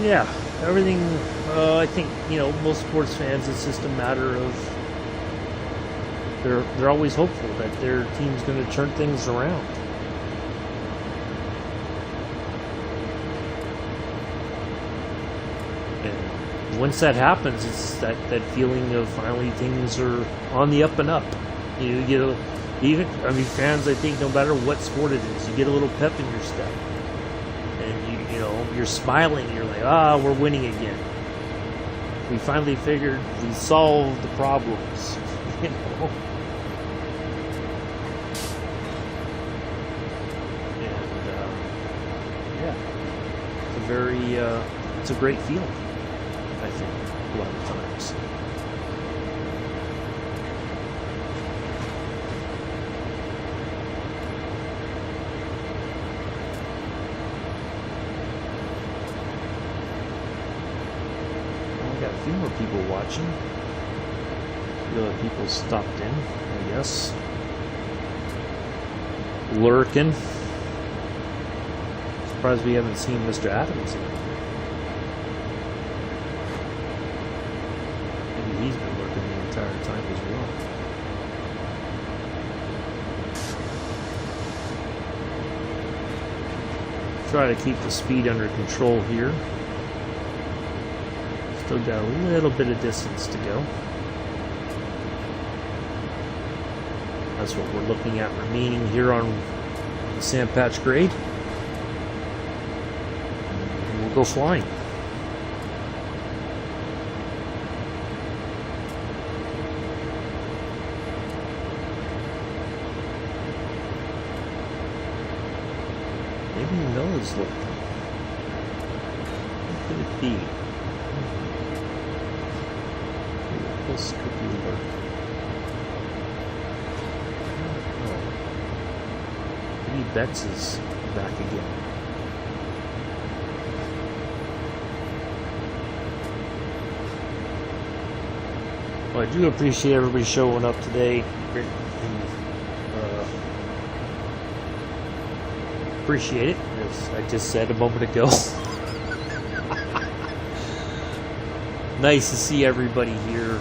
yeah, everything, I think, most sports fans, it's just a matter of they're always hopeful that their team's going to turn things around. And once that happens, it's that feeling of finally things are on the up and up. Fans, I think, no matter what sport it is, you get a little pep in your step. And you're smiling, you're like, we're winning again. we finally figured we solved the problems, you know. And yeah, it's a great feeling, I think, a lot of times. Got a few more people watching. A few other people stopped in, I guess. Lurking. Surprised we haven't seen Mr. Adams yet. Maybe he's been lurking the entire time as well. Try to keep the speed under control here. Still got a little bit of distance to go. That's what we're looking at remaining here on the sand patch grade. And we'll go flying. Maybe Noah's looking. What could it be? This could be work. Oh. Maybe Betts is back again. Well, I do appreciate everybody showing up today. Appreciate it, as I just said a moment ago. Nice to see everybody here.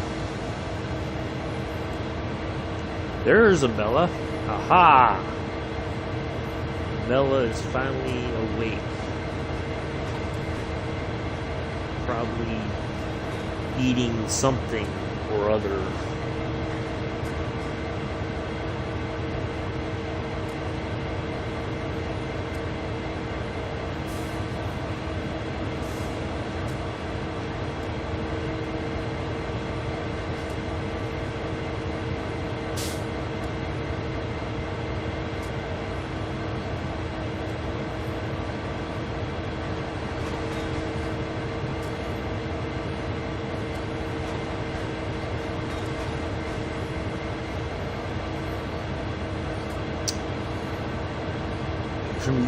There's a Bella. Aha! Bella is finally awake. Probably eating something or other.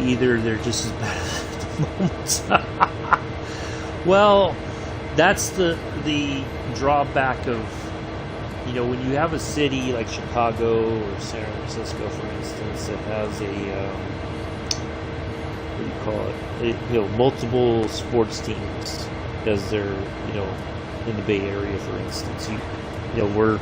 Either they're just as bad at the moment. Well, that's the drawback of, you know, when you have a city like Chicago or San Francisco, for instance, that has a what do you call it? You know, multiple sports teams, as they're, you know, in the Bay Area, for instance. You know,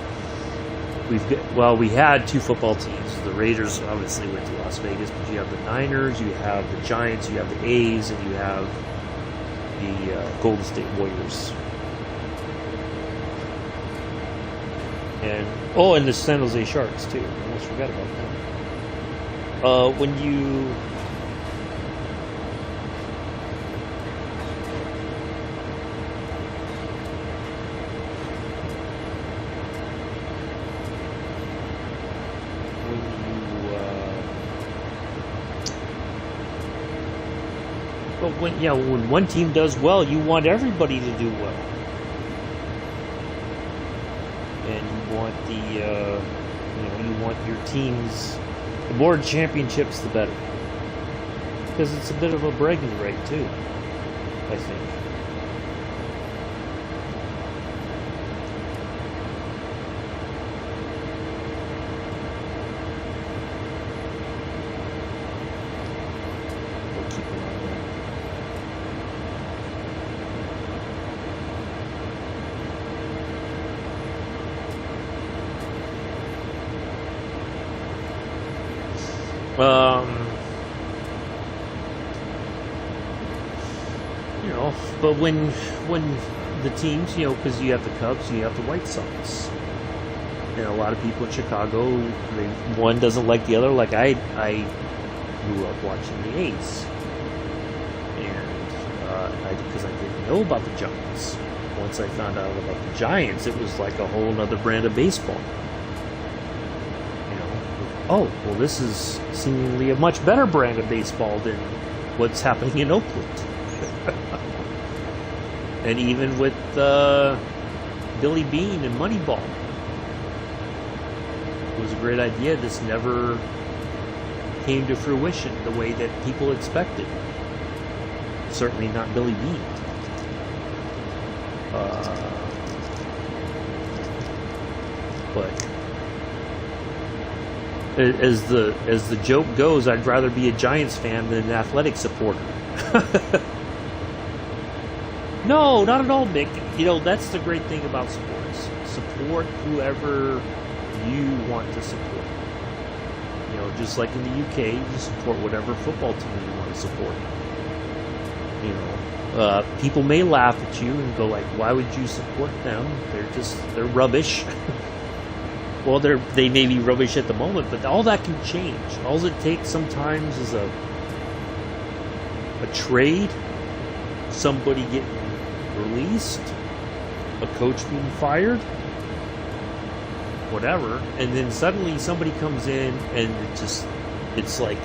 we had two football teams. The Raiders obviously went to Las Vegas, but you have the Niners, you have the Giants, you have the A's, and you have the Golden State Warriors. And the San Jose Sharks too. I almost forgot about that. When you when one team does well, you want everybody to do well, and you want you want your teams. The more championships, the better, because it's a bit of a bragging right too, I think. You know, but when the teams, you know, because you have the Cubs, you have the White Sox, and a lot of people in Chicago, one doesn't like the other. Like I grew up watching the A's, and because I didn't know about the Giants, once I found out about the Giants, it was like a whole other brand of baseball. You know, oh, well, this is seemingly a much better brand of baseball than what's happening in Oakland. And even with Billy Beane and Moneyball, it was a great idea. This never came to fruition the way that people expected. Certainly not Billy Beane. But as the joke goes, I'd rather be a Giants fan than an athletic supporter. No, not at all, Mick. You know, that's the great thing about sports. Support whoever you want to support. You know, just like in the UK, you support whatever football team you want to support. You know, people may laugh at you and go like, "Why would you support them? They're rubbish." Well, they may be rubbish at the moment, but all that can change. All it takes sometimes is a trade, somebody getting released, a coach being fired, whatever, and then suddenly somebody comes in and it's like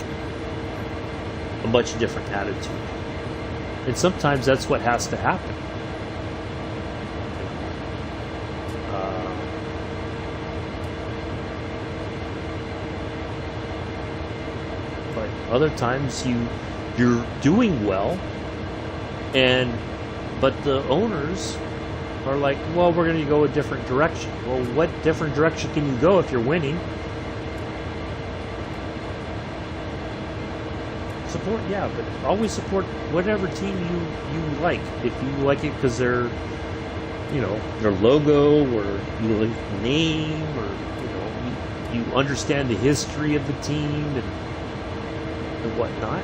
a much different attitude. And sometimes that's what has to happen. But other times you're doing well, but the owners are like, well, we're going to go a different direction. Well, what different direction can you go if you're winning? Support, yeah, but always support whatever team you like. If you like it because they're, you know, their logo, or you like the name, or you understand the history of the team and whatnot.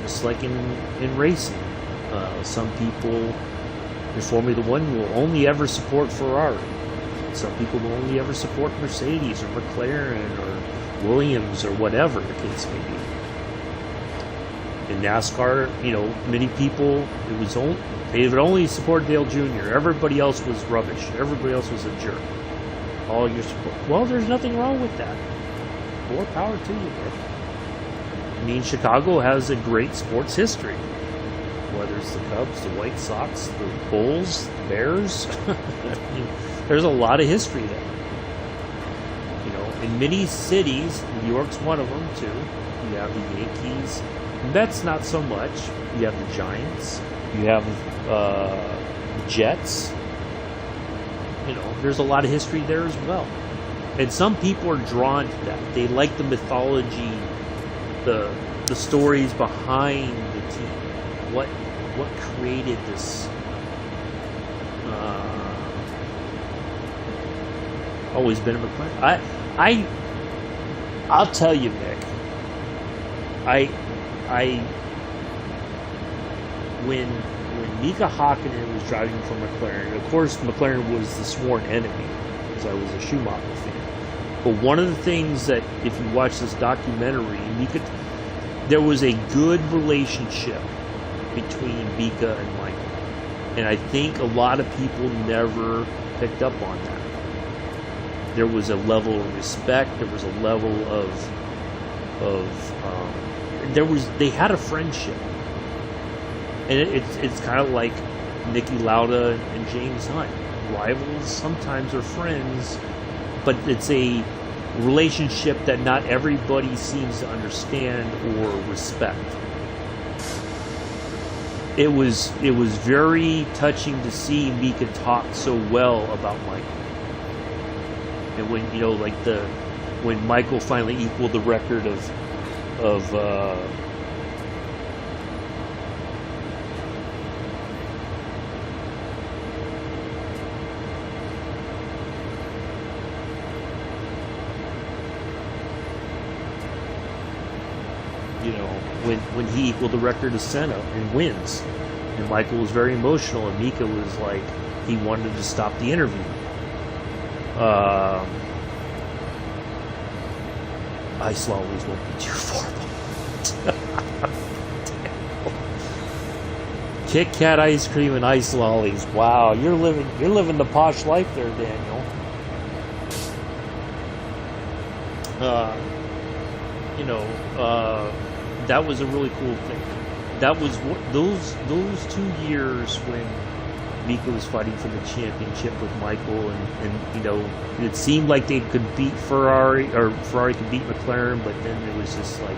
Just like in racing, some people in Formula One will only ever support Ferrari. Some people will only ever support Mercedes or McLaren or Williams or whatever the case may be. In NASCAR, you know, many people they would only support Dale Jr. Everybody else was rubbish. Everybody else was a jerk. All your support. Well, there's nothing wrong with that. More power to you, man. I mean, Chicago has a great sports history. Whether it's the Cubs, the White Sox, the Bulls, the Bears. I mean, there's a lot of history there. You know, in many cities, New York's one of them too. You have the Yankees. Mets not so much. You have the Giants. You have the Jets. You know, there's a lot of history there as well. And some people are drawn to that. They like the mythology, the stories behind the team. What created this? Always been a McLaren. I'll tell you, Mick. When Mika Hakkinen was driving for McLaren, of course McLaren was the sworn enemy, because I was a Schumacher fan. But one of the things that, if you watch this documentary, there was a good relationship between Mika and Michael. And I think a lot of people never picked up on that. There was a level of respect, there was a level they had a friendship. And it's kind of like Niki Lauda and James Hunt. Rivals sometimes are friends, but it's a relationship that not everybody seems to understand or respect. It was very touching to see Mika talk so well about Michael. And when, you know, like when Michael finally equaled the record of when he equaled the record of Senna and wins. And Michael was very emotional, and Mika was like, he wanted to stop the interview. Ice Lollies won't be too far. Kit Kat ice cream and ice lollies. Wow, you're living the posh life there, Daniel. That was a really cool thing. That was those 2 years when Mika was fighting for the championship with Michael, and it seemed like they could beat Ferrari, or Ferrari could beat McLaren, but then it was just like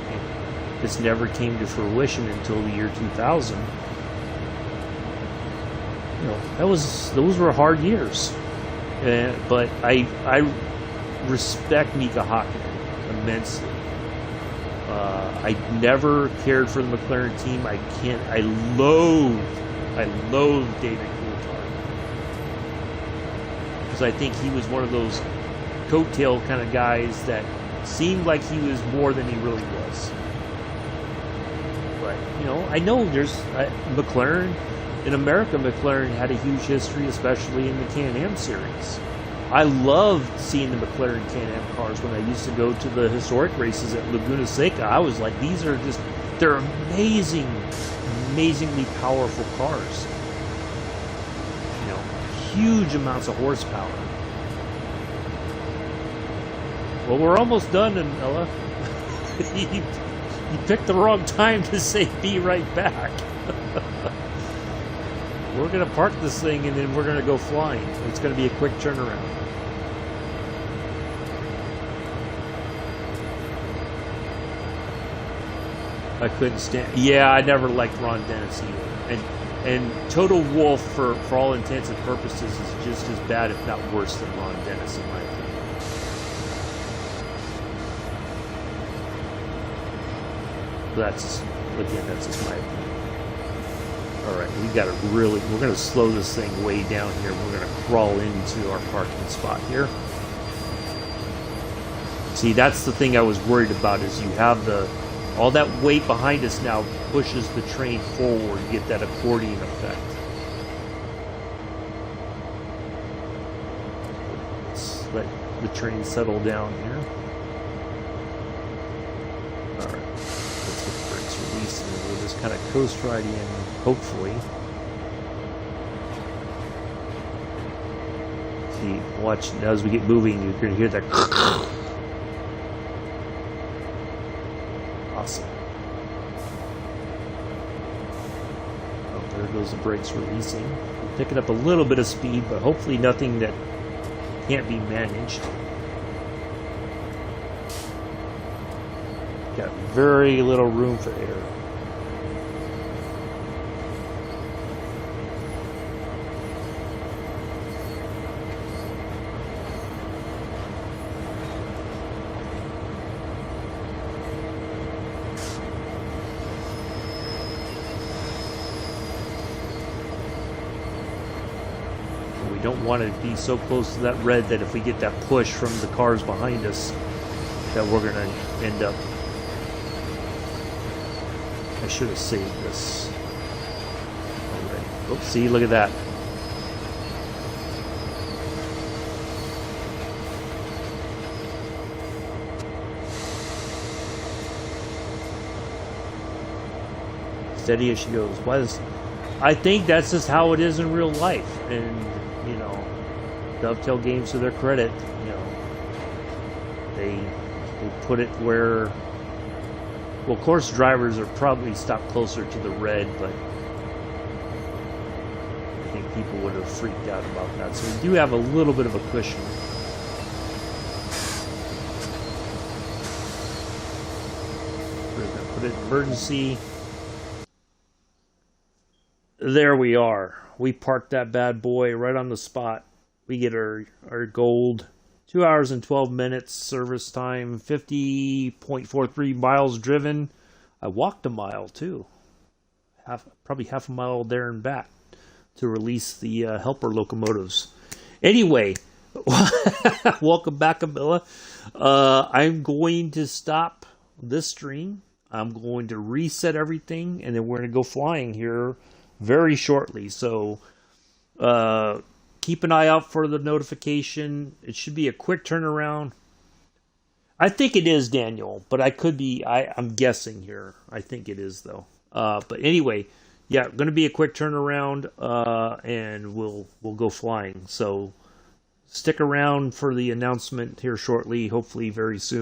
this never came to fruition until the year 2000. Those were hard years, but I respect Mika Hakkinen immensely. I never cared for the McLaren team. I loathe David Coulthard, because I think he was one of those coattail kind of guys that seemed like he was more than he really was. But I know there's McLaren in America. McLaren had a huge history, especially in the Can-Am series. I loved seeing the McLaren Can-Am cars when I used to go to the historic races at Laguna Seca. I was like, they're amazingly powerful cars. Huge amounts of horsepower. Well, we're almost done, and Ella. you picked the wrong time to say be right back. We're going to park this thing, and then we're going to go flying. It's going to be a quick turnaround. I couldn't stand. Yeah, I never liked Ron Dennis either. And Toto Wolff, for all intents and purposes, is just as bad, if not worse, than Ron Dennis, in my opinion. That's just my opinion. All right, we're going to slow this thing way down here. We're going to crawl into our parking spot here. See, that's the thing I was worried about, is you have all that weight behind us now pushes the train forward. You get that accordion effect. Let's let the train settle down here. Alright, let's get the brakes released, and we'll just kind of coast right in, hopefully. See, watch, as we get moving, you're going to hear that. Awesome. Oh, there goes the brakes releasing. We're picking up a little bit of speed, but hopefully nothing that can't be managed. Got very little room for error. We don't want to be so close to that red that if we get that push from the cars behind us, that we're going to end up. I should have saved this already. Oops, see, look at that. Steady as she goes. I think that's just how it is in real life, and Dovetail Games, to their credit, they put it where, well, of course, drivers are probably stopped closer to the red, but I think people would have freaked out about that. So we do have a little bit of a cushion. We're going to put it in emergency. There we are. We parked that bad boy right on the spot. We get our gold. 2 hours and 12 minutes service time. 50.43 miles driven. I walked a mile too. Probably half a mile there and back to release the helper locomotives. Anyway, welcome back, Camilla. I'm going to stop this stream. I'm going to reset everything, and then we're going to go flying here very shortly. So keep an eye out for the notification. It should be a quick turnaround. I think it is, Daniel, but I could be, I'm guessing here. I think it is, though. But anyway, yeah, going to be a quick turnaround, and we'll go flying. So stick around for the announcement here shortly, hopefully very soon.